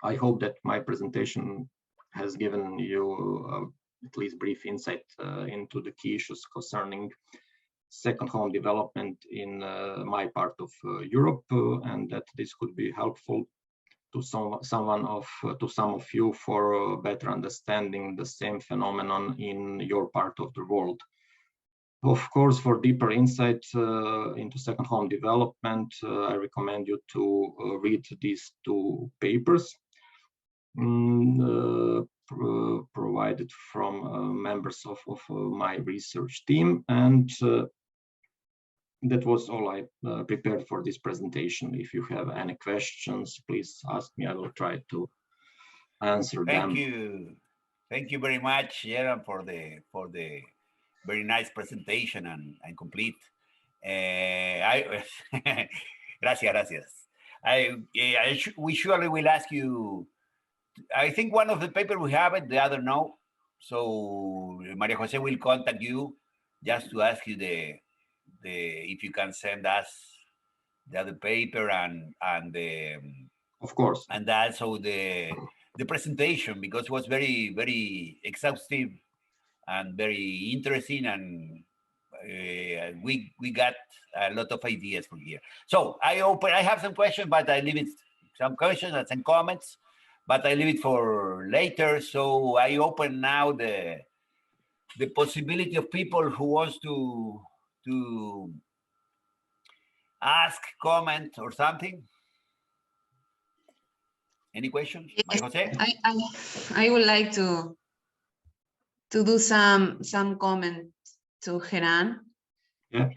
I hope that my presentation has given you at least brief insight into the key issues concerning second home development in my part of Europe, and that this could be helpful to some of you for better understanding the same phenomenon in your part of the world. Of course, for deeper insight into second home development, I recommend you to read these two papers provided from members of my research team. And that was all I prepared for this presentation. If you have any questions, please ask me. I will try to answer them. Thank you very much, Geran, for the very nice presentation and complete. Gracias. We surely will ask you. I think one of the papers we have it, the other no. So Maria Jose will contact you just to ask you if you can send us the other paper and the of course, and also the presentation, because it was very, very exhaustive and very interesting, and we got a lot of ideas from here. So I have some questions, but I leave it, some questions and some comments, but I leave it for later. So I open now the possibility of people who wants to ask, comment, or something. Any questions, Maria Jose? I would like to do some comment to Geran. Yeah.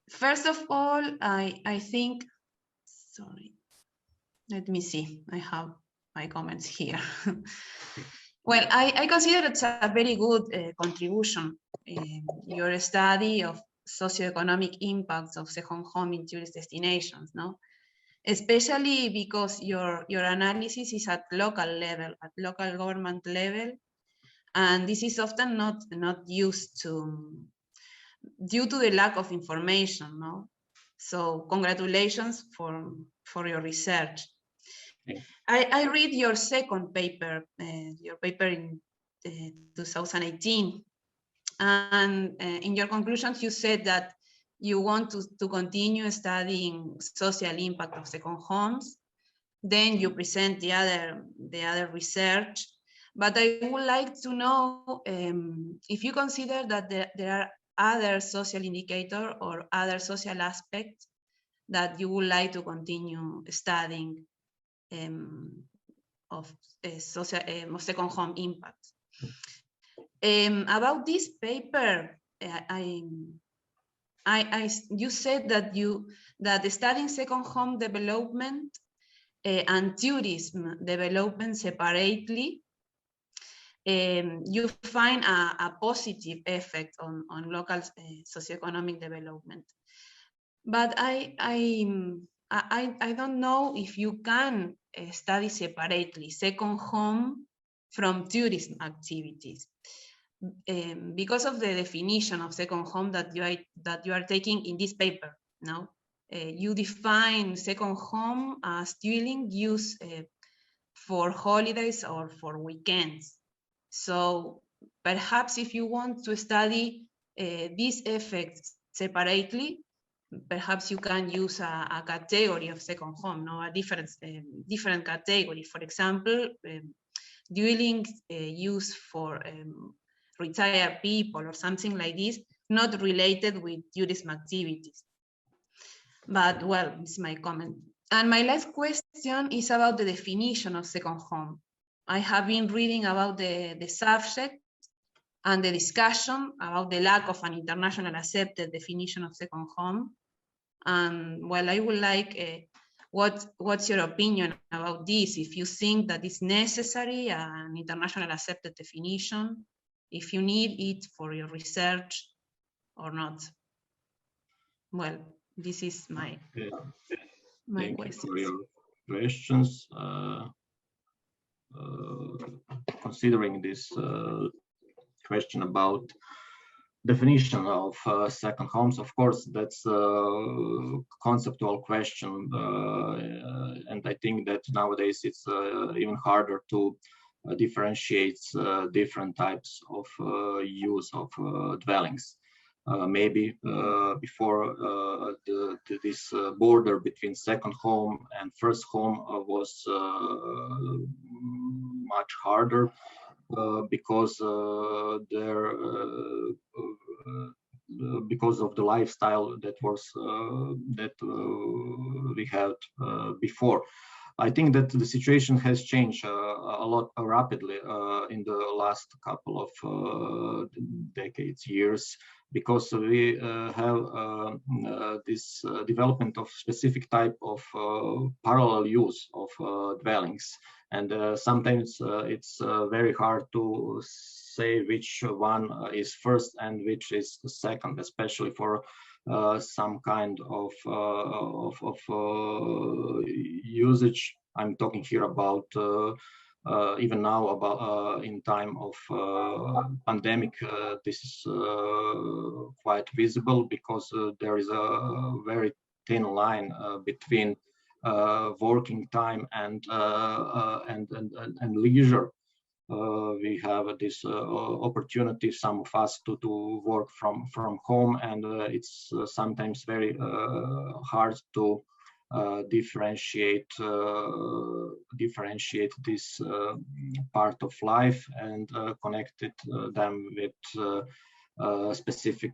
First of all, I think, sorry, let me see. I have my comments here. Well, I consider it's a very good contribution in your study of socioeconomic impacts of second home in tourist destinations, no? Especially because your analysis is at local level, at local government level, and this is often not used to, due to the lack of information, no? So congratulations for your research. I read your second paper, your paper in 2018, and in your conclusions you said that you want to continue studying social impact of second homes. Then you present the other research, but I would like to know if you consider that there are other social indicators or other social aspects that you would like to continue studying of second home impact. About this paper, you said that studying second home development and tourism development separately, you find a positive effect on local socioeconomic development. But I don't know if you can study separately second home from tourism activities, because of the definition of second home that you are taking in this paper. No, you define second home as dwelling used for holidays or for weekends. So perhaps if you want to study these effects separately, perhaps you can use a category of second home, no, a different category. For example, dwelling used for retired people or something like this, not related with tourism activities. But well, it's my comment. And my last question is about the definition of second home. I have been reading about the subject and the discussion about the lack of an international accepted definition of second home. And well, I would like, what's your opinion about this? If you think that it's necessary, an international accepted definition, if you need it for your research or not. Well, this is my Thank questions. you for your questions. Considering this question about definition of second homes, of course, that's a conceptual question, and I think that nowadays it's even harder to differentiate different types of use of dwellings. Maybe before this border between second home and first home was much harder, because because of the lifestyle that we had before. I think that the situation has changed a lot rapidly in the last couple of decades, years, because we have this development of specific type of parallel use of dwellings. And sometimes it's very hard to say which one is first and which is the second, especially for some kind of usage. I'm talking here about even now about in time of pandemic. This is quite visible, because there is a very thin line between working time and leisure. We have this opportunity, some of us, to work from home, and it's sometimes very hard to differentiate this part of life and connect them with specific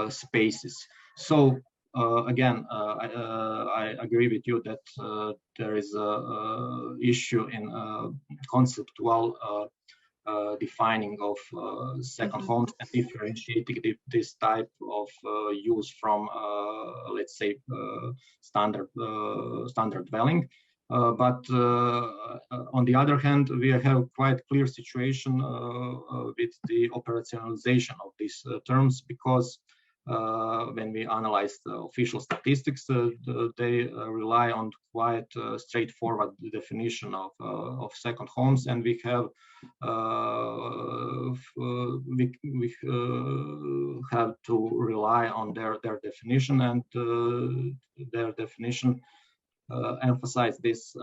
spaces. So again, I agree with you that there is a issue in conceptual defining of second homes and differentiating this type of use from, let's say, standard dwelling. But on the other hand, we have quite clear situation with the operationalization of these terms, because when we analyze the official statistics, they rely on quite straightforward definition of second homes, and we have have to rely on their definition, and their definition emphasize this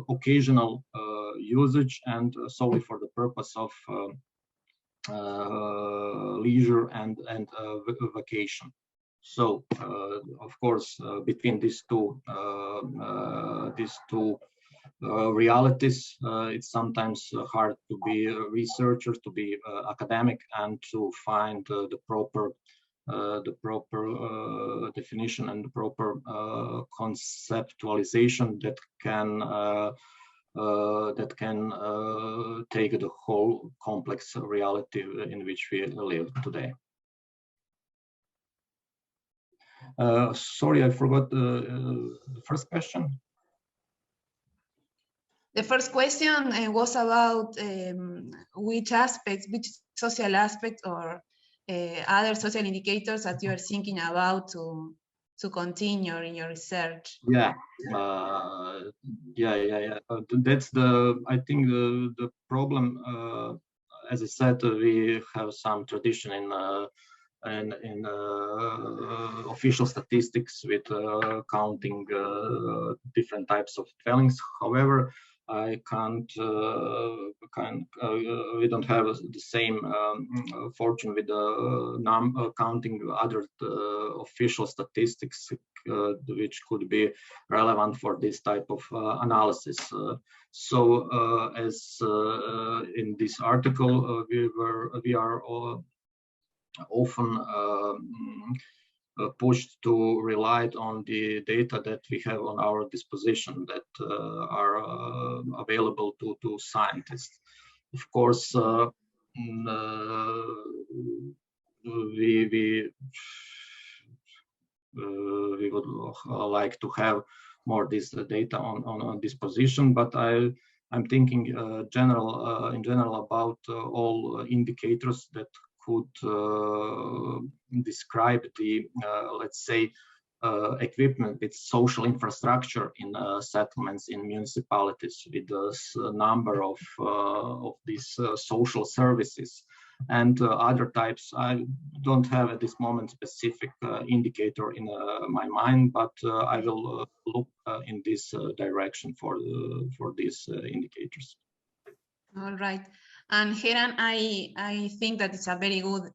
occasional usage and solely for the purpose of leisure and vacation. So, of course, between these two realities, it's sometimes hard to be a researcher, to be academic, and to find the proper definition and the proper conceptualization that can take the whole complex reality in which we live today. Sorry, I forgot the first question. The first question was about which social aspects or other social indicators that you are thinking about to continue in your research. Yeah. That's I think the problem. As I said, we have some tradition in official statistics with counting different types of dwellings. However, I we don't have the same fortune with counting other official statistics which could be relevant for this type of analysis. So as in this article, we are often pushed to rely on the data that we have on our disposition that are available to scientists. Of course, we would like to have more this data on disposition, but I'm thinking in general about all indicators that could describe the, let's say, equipment with social infrastructure in settlements in municipalities with a number of these social services and other types. I don't have at this moment specific indicator in my mind, but I will look in this direction for these indicators. All right. And Geran, I think that it's a very good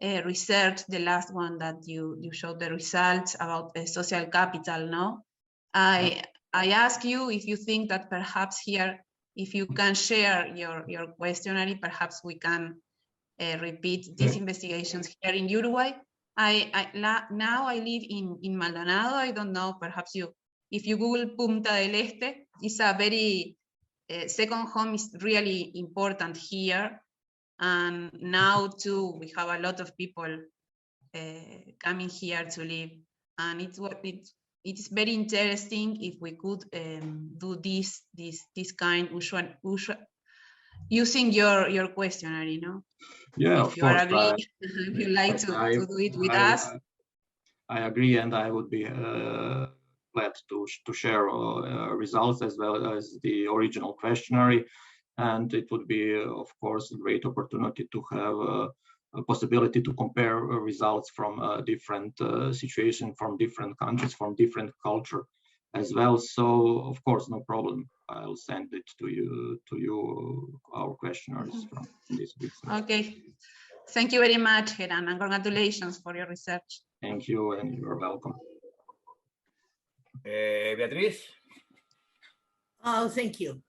research, the last one that you showed the results about social capital, no? I ask you if you think that perhaps here, if you can share your questionnaire, perhaps we can repeat these investigations here in Uruguay. Now I live in Maldonado. I don't know, perhaps if you Google Punta del Este, it's a very second home is really important here, and now too we have a lot of people coming here to live, and it's very interesting if we could do this kind using your questionnaire, you know. Yeah, if you are agree, if you like to do it with us. I agree, and I would be glad to share results as well as the original questionnaire, and it would be, of course, a great opportunity to have a possibility to compare results from different situations, from different countries, from different culture as well. So, of course, no problem. I'll send it to you our questionnaires from this week. Okay, thank you very much, Geran, and congratulations for your research. Thank you, and you're welcome. Beatriz? Oh, thank you.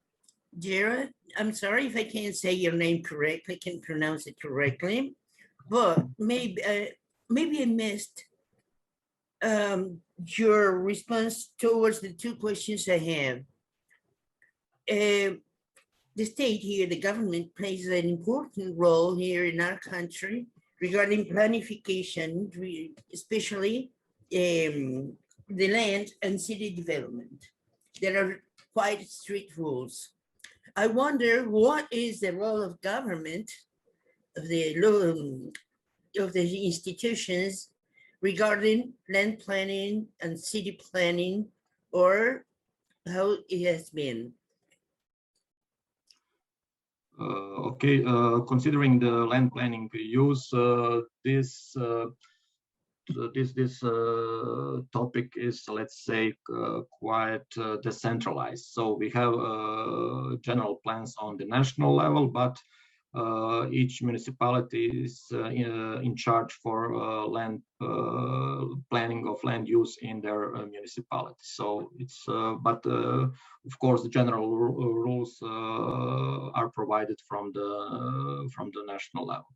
Geran, I'm sorry if I can't say your name correctly, can pronounce it correctly, but maybe I missed your response towards the two questions I have. The state here, the government plays an important role here in our country regarding planification, especially the land and city development. There are quite strict rules. I wonder what is the role of government, of the institutions regarding land planning and city planning, or how it has been. Okay, considering the land planning use, this this topic is, let's say, quite decentralized. So we have general plans on the national level, but each municipality is in charge for land planning of land use in their municipality. So it's, but of course, the general rules are provided from the national level.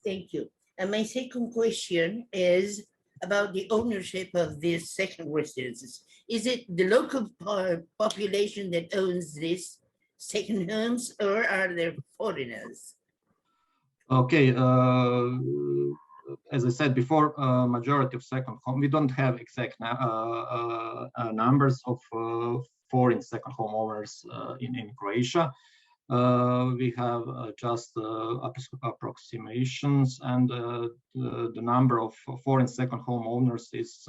Thank you. And my second question is about the ownership of these second residences. Is it the local population that owns these second homes, or are there foreigners? Okay, as I said before, majority of second home, we don't have exact numbers of foreign second home owners in Croatia. We have just approximations, and the number of foreign second home owners is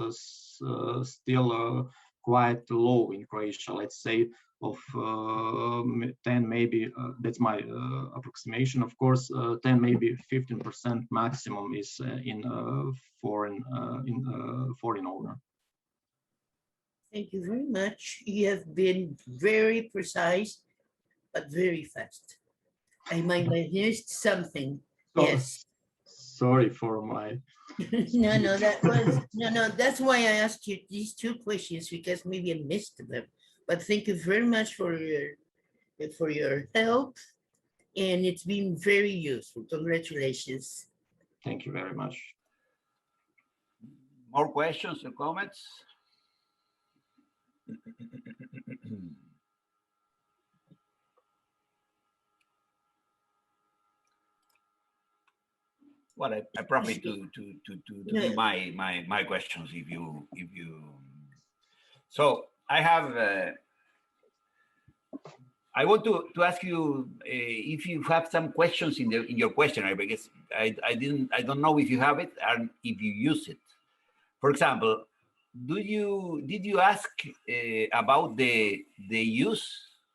still quite low in Croatia. Let's say of 10, maybe that's my approximation. Of course, 10, maybe 15% maximum is in foreign owner. Thank you very much. You have been very precise, but very fast. I might have missed something. Yes. Sorry for my. No, that was no. That's why I asked you these two questions, because maybe I missed them. But thank you very much for your help, and it's been very useful. Congratulations. Thank you very much. More questions or comments? Well, I probably to do my questions if you. So I have. I want to ask you if you have some questions in your questionnaire, because I don't know if you have it and if you use it. For example, did you ask about the use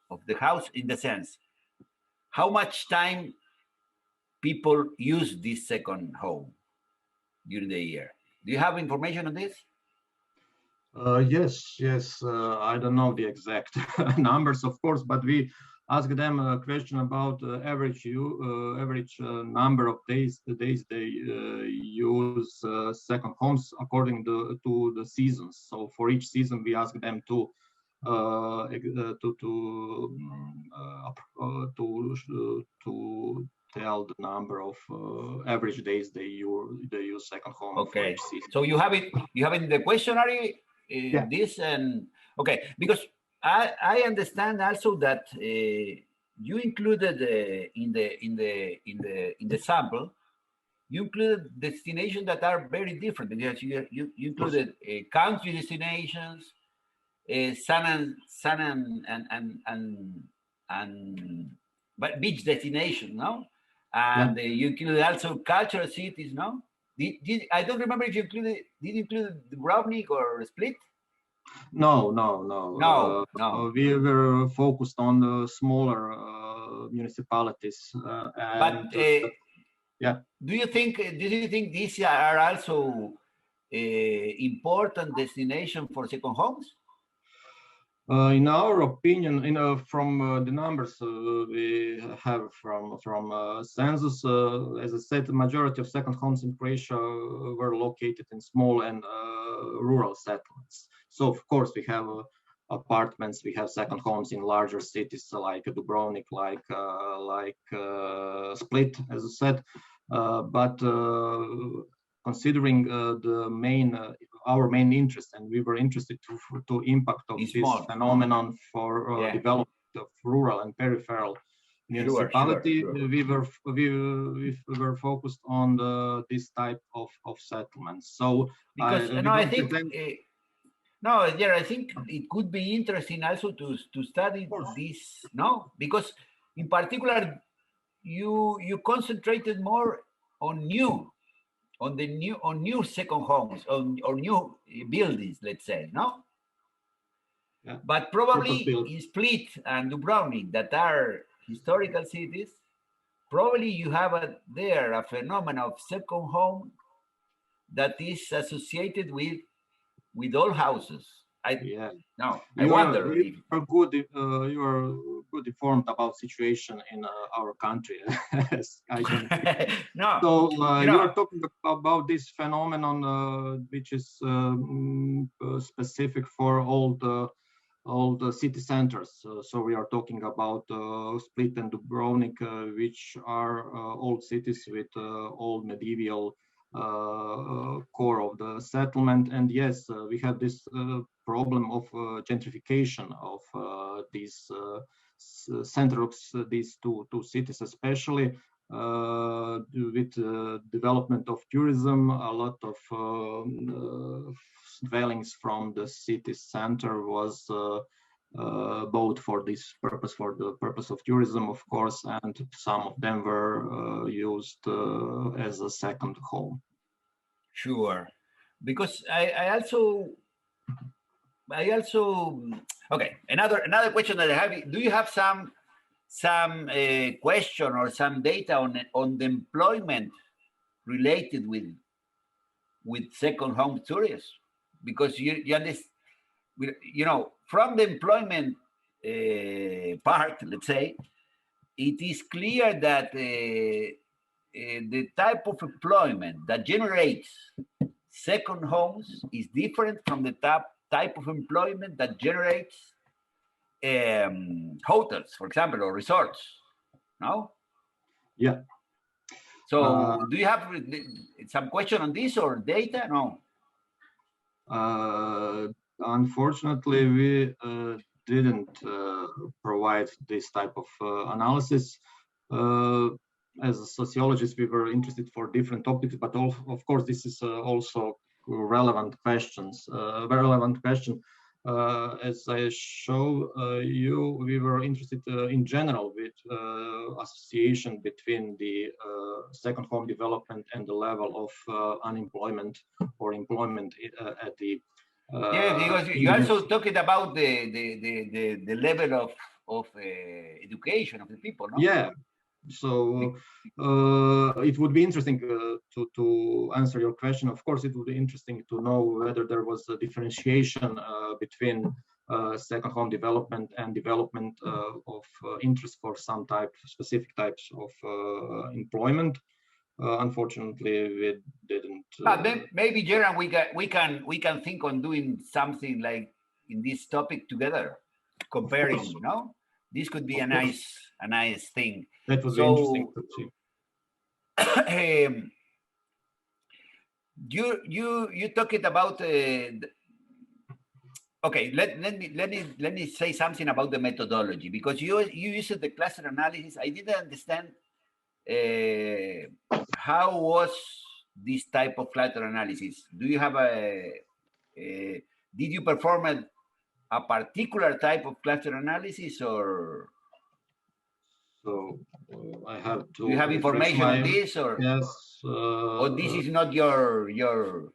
of the house, in the sense how much time people use this second home during the year? Do you have information on this? Yes. I don't know the exact numbers, of course, but we ask them a question about average number of days they use second homes according to the seasons. So for each season, we ask them to tell the number of average days they use second home. Okay. For each season. So you have it in the questionnaire. Yeah. This and okay, because I understand also that you included in the sample, you included destinations that are very different, because you included country destinations, sun and but beach destinations, no, and you included also cultural cities, no. I don't remember if you included Dubrovnik or Split. No. We were focused on the smaller municipalities. But yeah. Do you think these are also important destination for second homes? In our opinion, from the numbers we have from census, as I said, the majority of second homes in Croatia were located in small and rural settlements. So of course we have apartments, we have second homes in larger cities like Dubrovnik, like Split, as I said, but considering our main interest, and we were interested to impact of this phenomenon for development of rural and peripheral municipality. Sure. We were focused on this type of settlements. So because I think I think it could be interesting also to study this, no, because in particular you concentrated more on new second homes, on new buildings, let's say, no? Yeah. But probably in Split and Dubrovnik, that are historical cities, probably you have there a phenomenon of second home that is associated with all houses. I wonder if you are good informed about situation in our country. I can. No. So you are talking about this phenomenon, which is specific for all the city centers. So we are talking about Split and Dubrovnik, which are old cities with old medieval core of the settlement. And yes, we have this problem of gentrification of these centers, these two cities, especially with development of tourism. A lot of dwellings from the city center was bought for this purpose, for the purpose of tourism, of course, and some of them were used as a second home. Sure, because I also okay. Another question that I have: do you have some question or some data on the employment related with second home tourists? Because you understand, from the employment part, let's say, it is clear that the type of employment that generates second homes is different from the type of employment that generates hotels, for example, or resorts. No? Yeah. So do you have some question on this or data? No. Unfortunately, we didn't provide this type of analysis. As a sociologist, we were interested for different topics, but of course, this is also relevant question. As I show you, we were interested in general with association between the second home development and the level of unemployment or employment at the yeah, because you also talking about the level of education of the people, no? Yeah. So it would be interesting to answer your question. Of course, it would be interesting to know whether there was a differentiation between second home development and development of interest for some specific types of employment. Unfortunately, we didn't. Then maybe, Geran, we can think on doing something like in this topic together, comparing. This could be a nice thing. That would be interesting to see. You talked about okay. Let me say something about the methodology, because you used the cluster analysis. I didn't understand how was this type of cluster analysis. Do you have did you perform a particular type of cluster analysis, or? So I have to. Do you have information on this, or? Yes. Or this is not your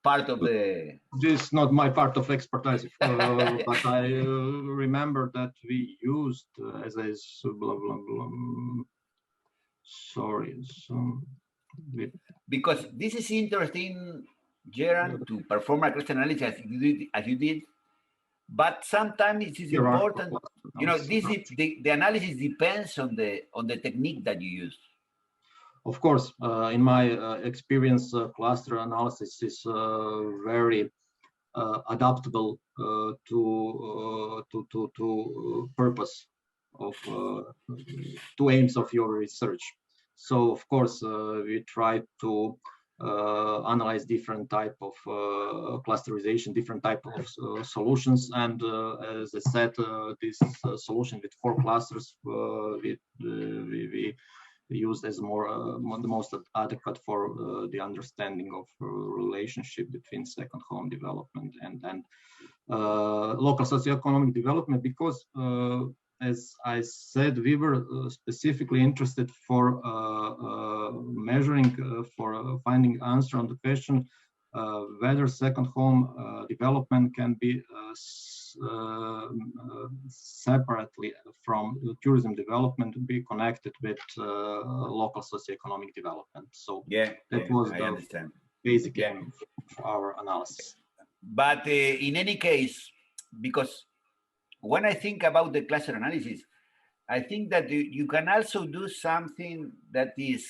part of the. This is not my part of expertise, but I remember that we used as a blah blah blah. Sorry. Because this is interesting, Geran, to perform a cluster analysis as you did. But sometimes it is important, the analysis depends on the technique that you use. Of course, in my experience, cluster analysis is very adaptable to purpose of to aims of your research. So of course, we try to analyze different type of clusterization, different type of solutions, and as I said, this solution with 4 clusters we used as the most adequate for the understanding of relationship between second home development and local socioeconomic development, because as I said, we were specifically interested for measuring, for finding answer on the question whether second home development can be separately from tourism development, be connected with local socioeconomic development. So I was understand. basic aim for our analysis. But in any case, because when I think about the cluster analysis, I think that you can also do something that is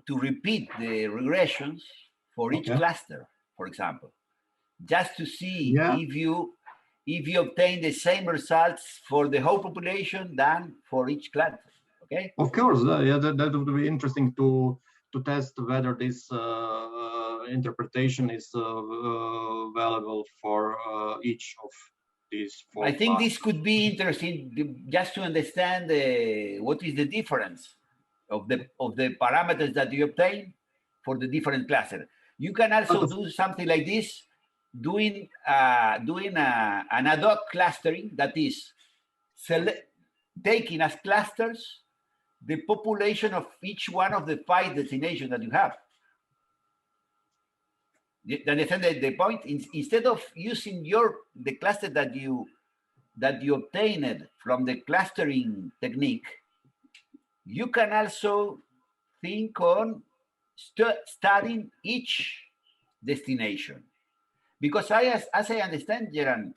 to repeat the regressions for each cluster, for example, just to see if you obtain the same results for the whole population than for each cluster. Okay. Of course, yeah, that would be interesting to test whether this interpretation is valuable for each of these four. I think this could be interesting just to understand what is the difference of the parameters that you obtain for the different clusters. You can also do something like this, doing an ad hoc clustering, that is taking as clusters the population of each one of the 5 destinations that you have. You understand the point? Instead of using the cluster that you obtained from the clustering technique, you can also think on studying each destination. Because as I understand, Geran,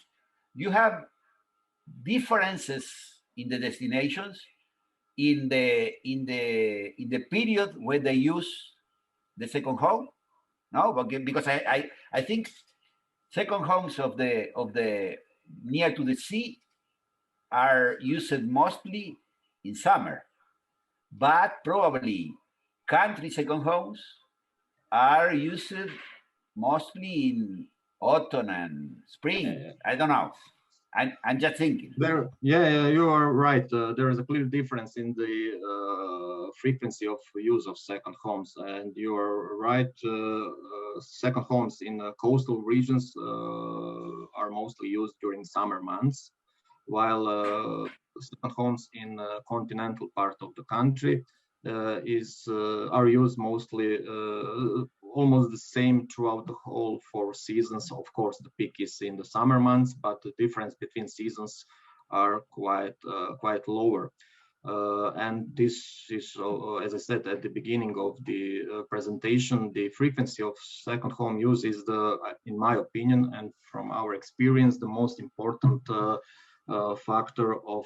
you have differences in the destinations in the period where they use the second home. No, because I think second homes of the near to the sea are used mostly in summer, but probably country second homes are used mostly in autumn and spring. I don't know. I'm just thinking. Yeah, you are right. There is a clear difference in the frequency of use of second homes, and you are right. Second homes in coastal regions are mostly used during summer months, while second homes in continental part of the country are used mostly almost the same throughout the whole 4 seasons. Of course, the peak is in the summer months, but the difference between seasons are quite lower. And this is, as I said at the beginning of the presentation, the frequency of second home use is in my opinion, and from our experience, the most important factor of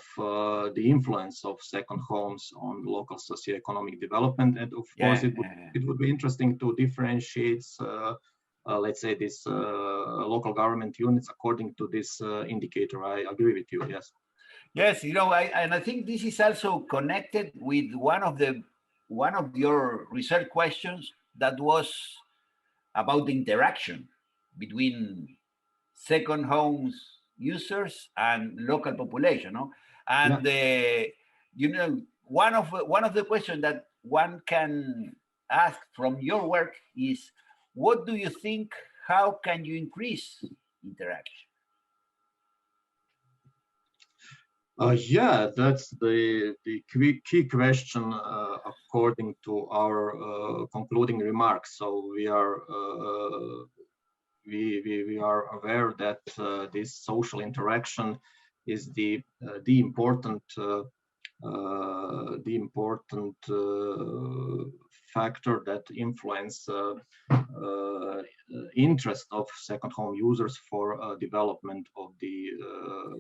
the influence of second homes on local socioeconomic development. And of course, it would be interesting to differentiate, let's say, this local government units according to this indicator. I agree with you. Yes. Yes, I think this is also connected with one of your research questions that was about the interaction between second homes users and local population, no? And one of the questions that one can ask from your work is, what do you think? How can you increase interaction? Yeah, that's the key question according to our concluding remarks. So we are aware that this social interaction is the important factor that influence interest of second home users for development of the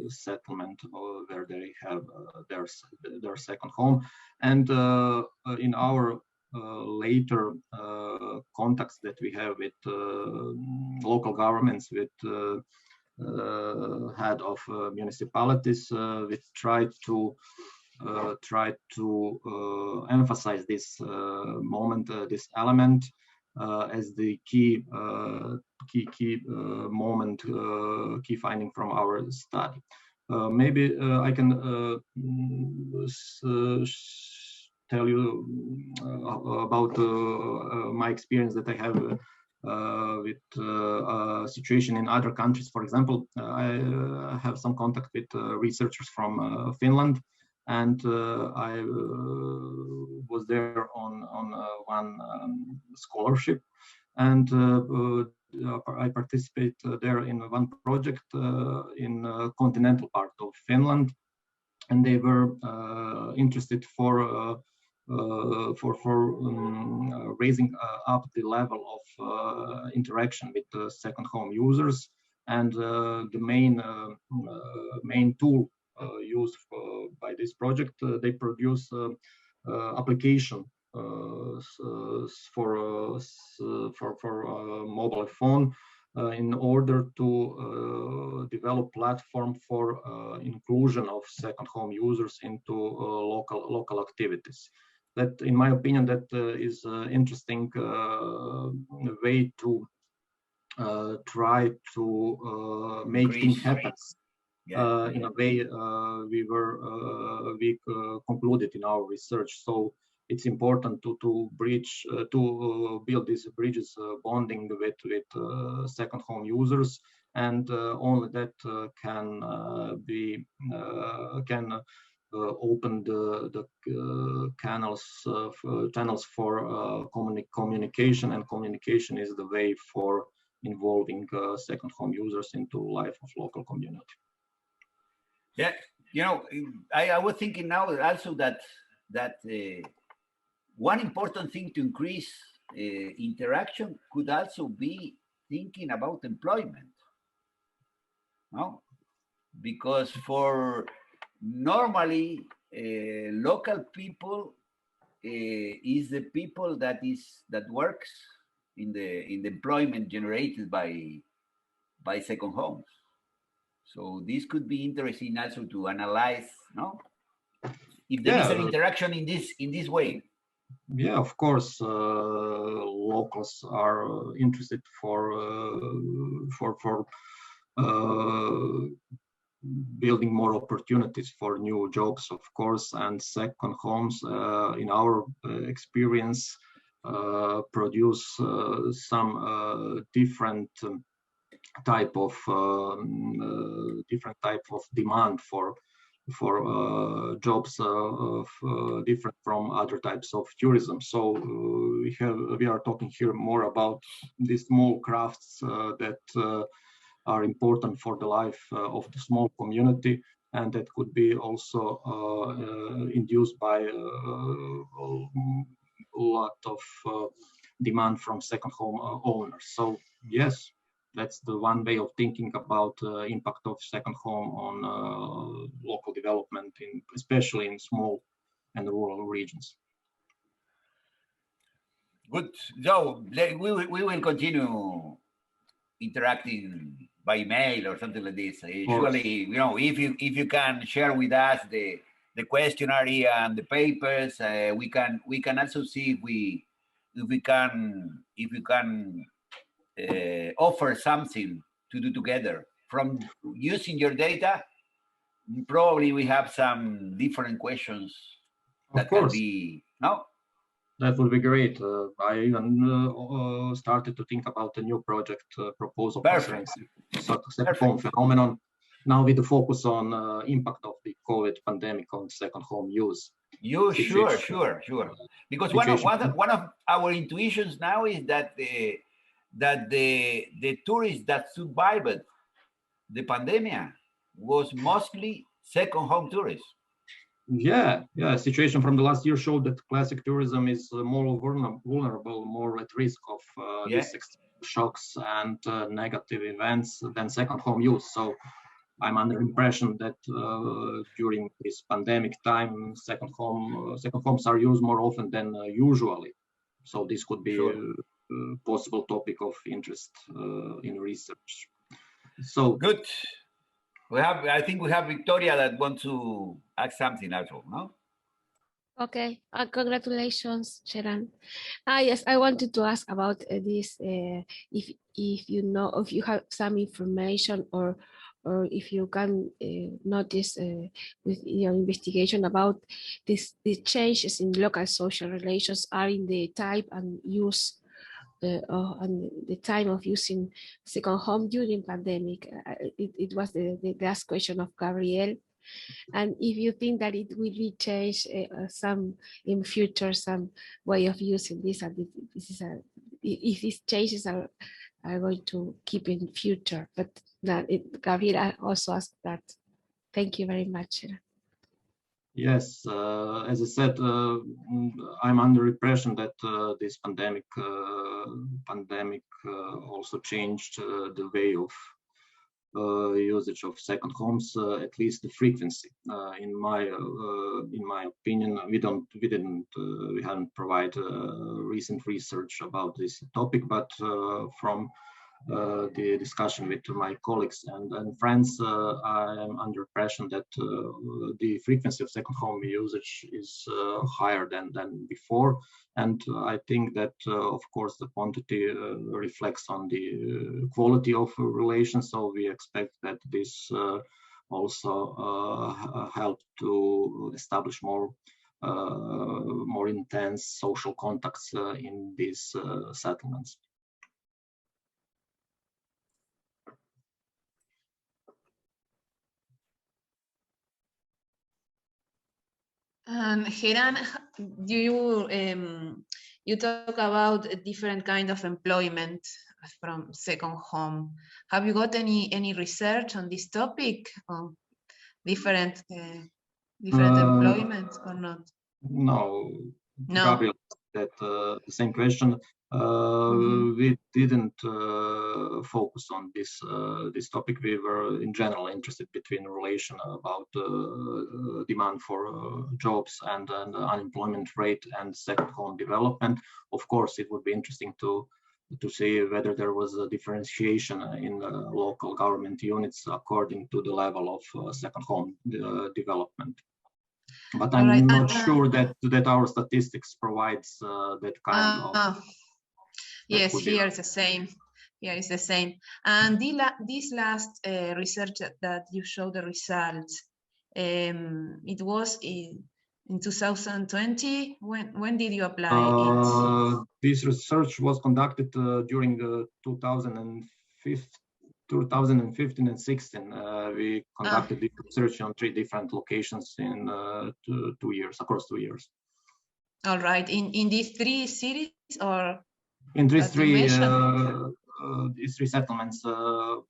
settlement where they have their second home. And in our later contacts that we have with local governments, with head of municipalities, we try to emphasize this moment, this element as the key moment, key finding from our study. Maybe I can tell you about my experience that I have with situation in other countries. For example, I have some contact with researchers from Finland, and I was there on one scholarship, and I participate there in one project in continental part of Finland, and they were interested for raising up the level of interaction with the second home users. And the main tool used by this project, they produce application for mobile phone in order to develop platform for inclusion of second home users into local activities. That, in my opinion, that is an interesting way to try to make things happen. In a way we concluded in our research. So it's important to build these bridges bonding with second home users, and only that can open the channels for communication, and communication is the way for involving second home users into life of local community. Yeah, you know, I was thinking now also that one important thing to increase interaction could also be thinking about employment. No, because for normally local people is the people that works in the employment generated by second homes. So this could be interesting also to analyze, no, if there is an interaction in this way. Yeah, of course, locals are interested for building more opportunities for new jobs, of course, and second homes, in our experience, produce some different type of demand for jobs different from other types of tourism. So we are talking here more about these small crafts that are important for the life of the small community, and that could be also induced by a lot of demand from second home owners. So yes, that's the one way of thinking about impact of second home on local development, especially in small and rural regions. Good. So we will continue interacting by email or something like this. Usually, you know, if you can share with us the questionnaire and the papers, we can also see if we can offer something to do together from using your data. Probably we have some different questions that could be, no? That would be great. I even started to think about a new project proposal concerning second home phenomenon, now with the focus on impact of the COVID pandemic on second home use. Sure. Because one of our intuitions now is that the tourists that survived the pandemic was mostly second home tourists. Yeah. Situation from the last year showed that classic tourism is more vulnerable, more at risk of these shocks and negative events than second home use. So I'm under impression that during this pandemic time, second homes are used more often than usually. So this could be a possible topic of interest in research. So good. I think we have Victoria that wants to ask something also, no? Okay, congratulations, Geran. Yes, I wanted to ask about this. If you have some information or if you can notice with your investigation about the changes in local social relations are in the type and use and the time of using second home during pandemic. It was the last question of Gabriel. And if you think that it will be changed some in future, some way of using this, and if these changes are going to keep in future, but that Gabriel also asked that. Thank you very much. Yes, as I said, I'm under impression that this pandemic also changed the way of usage of second homes, at least the frequency. In my opinion, we haven't provided recent research about this topic, but from the discussion with my colleagues and friends, I am under impression that the frequency of second home usage is higher than before. And I think that, of course, the quantity reflects on the quality of relations. So we expect that this also help to establish more intense social contacts in these settlements. And Geran, you talk about a different kind of employment from second home. Have you got any research on this topic? Or different employment or not? No. No. That the same question. We didn't focus on this topic. We were in general interested between relation about demand for jobs and unemployment rate and second home development. Of course, it would be interesting to see whether there was a differentiation in local government units according to the level of second home development. But I'm not sure that our statistics provides that kind of. Yes, here it's the same. Yeah, it's the same. And this last research that you showed the results, it was in 2020. When did you apply it? This research was conducted during 2015 and 16. We conducted the research on 3 different locations in 2 years, across 2 years. All right. In these 3 cities or? In these three settlements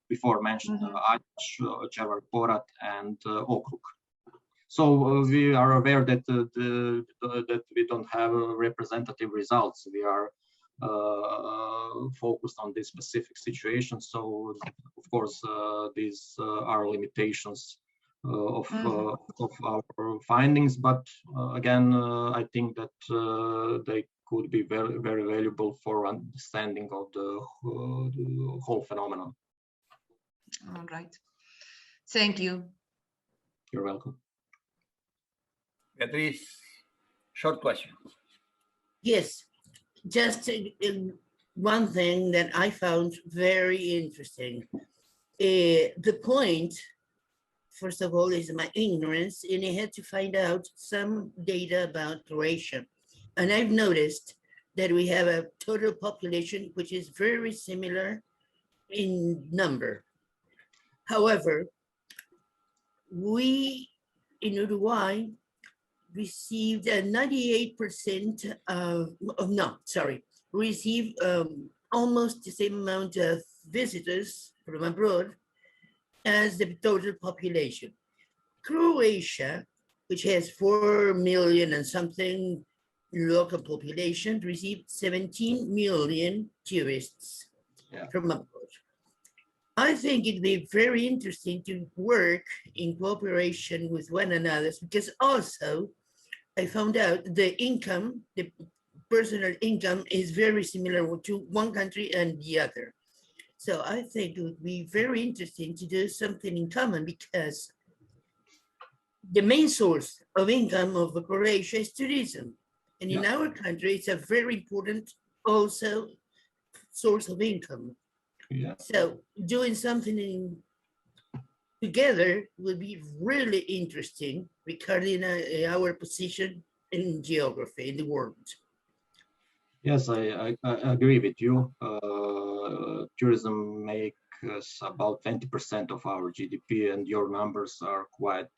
before mentioned, Ač, Dževar Porat, and Okrug. So we are aware that that we don't have representative results. We are focused on this specific situation. So of course, these are limitations of our findings. But again, I think that they could be very, very valuable for understanding of the whole phenomenon. All right. Thank you. You're welcome. Beatriz, short question. Yes, just one thing that I found very interesting. The point, first of all, is my ignorance, and I had to find out some data about Croatia. And I've noticed that we have a total population which is very similar in number. However, we in Uruguay received 98% received almost the same amount of visitors from abroad as the total population. Croatia, which has 4 million and something local population, received 17 million tourists from abroad. I think it'd be very interesting to work in cooperation with one another, because also I found out the income, the personal income is very similar to one country and the other. So I think it would be very interesting to do something in common, because the main source of income of Croatia is tourism. And in our country, it's a very important also source of income. So doing something together would be really interesting regarding our position in geography in the world. Yes, I agree with you. Tourism makes about 20% of our GDP, and your numbers are quite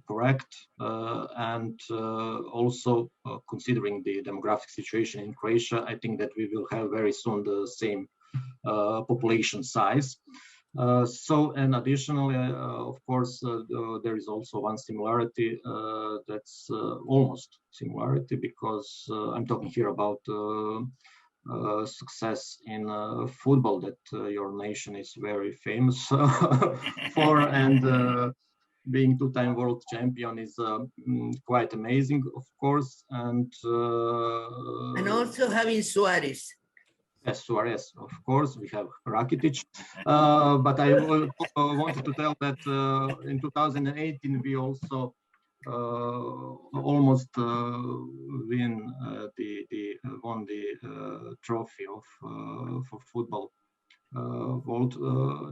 correct. And also considering the demographic situation in Croatia, I think that we will have very soon the same population size. And additionally, of course, there is also one similarity that's almost similarity, because I'm talking here about success in football that your nation is very famous for, and being two-time world champion is quite amazing, of course, and also having Suarez. Yes, Suarez, of course, we have Rakitic, but I wanted to tell that in 2018 we also almost won the trophy of for football world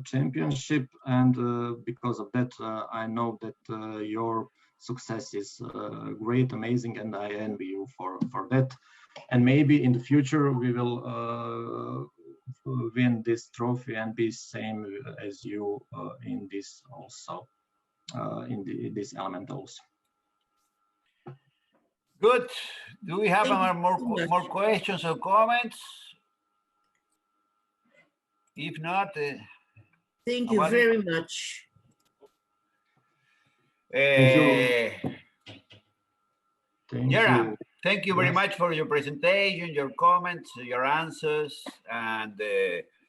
championship, and because of that I know that your success is great, amazing, and I envy you for that. And maybe in the future we will win this trophy and be same as you in this also, in this element also. Good. Do we have more questions or comments? If not, thank you very much. Geran, thank you very much for your presentation, your comments, your answers, and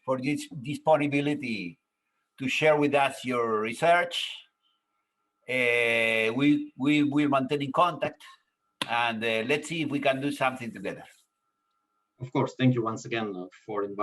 for this disponibility to share with us your research. We will maintain in contact, and let's see if we can do something together. Of course, thank you once again for inviting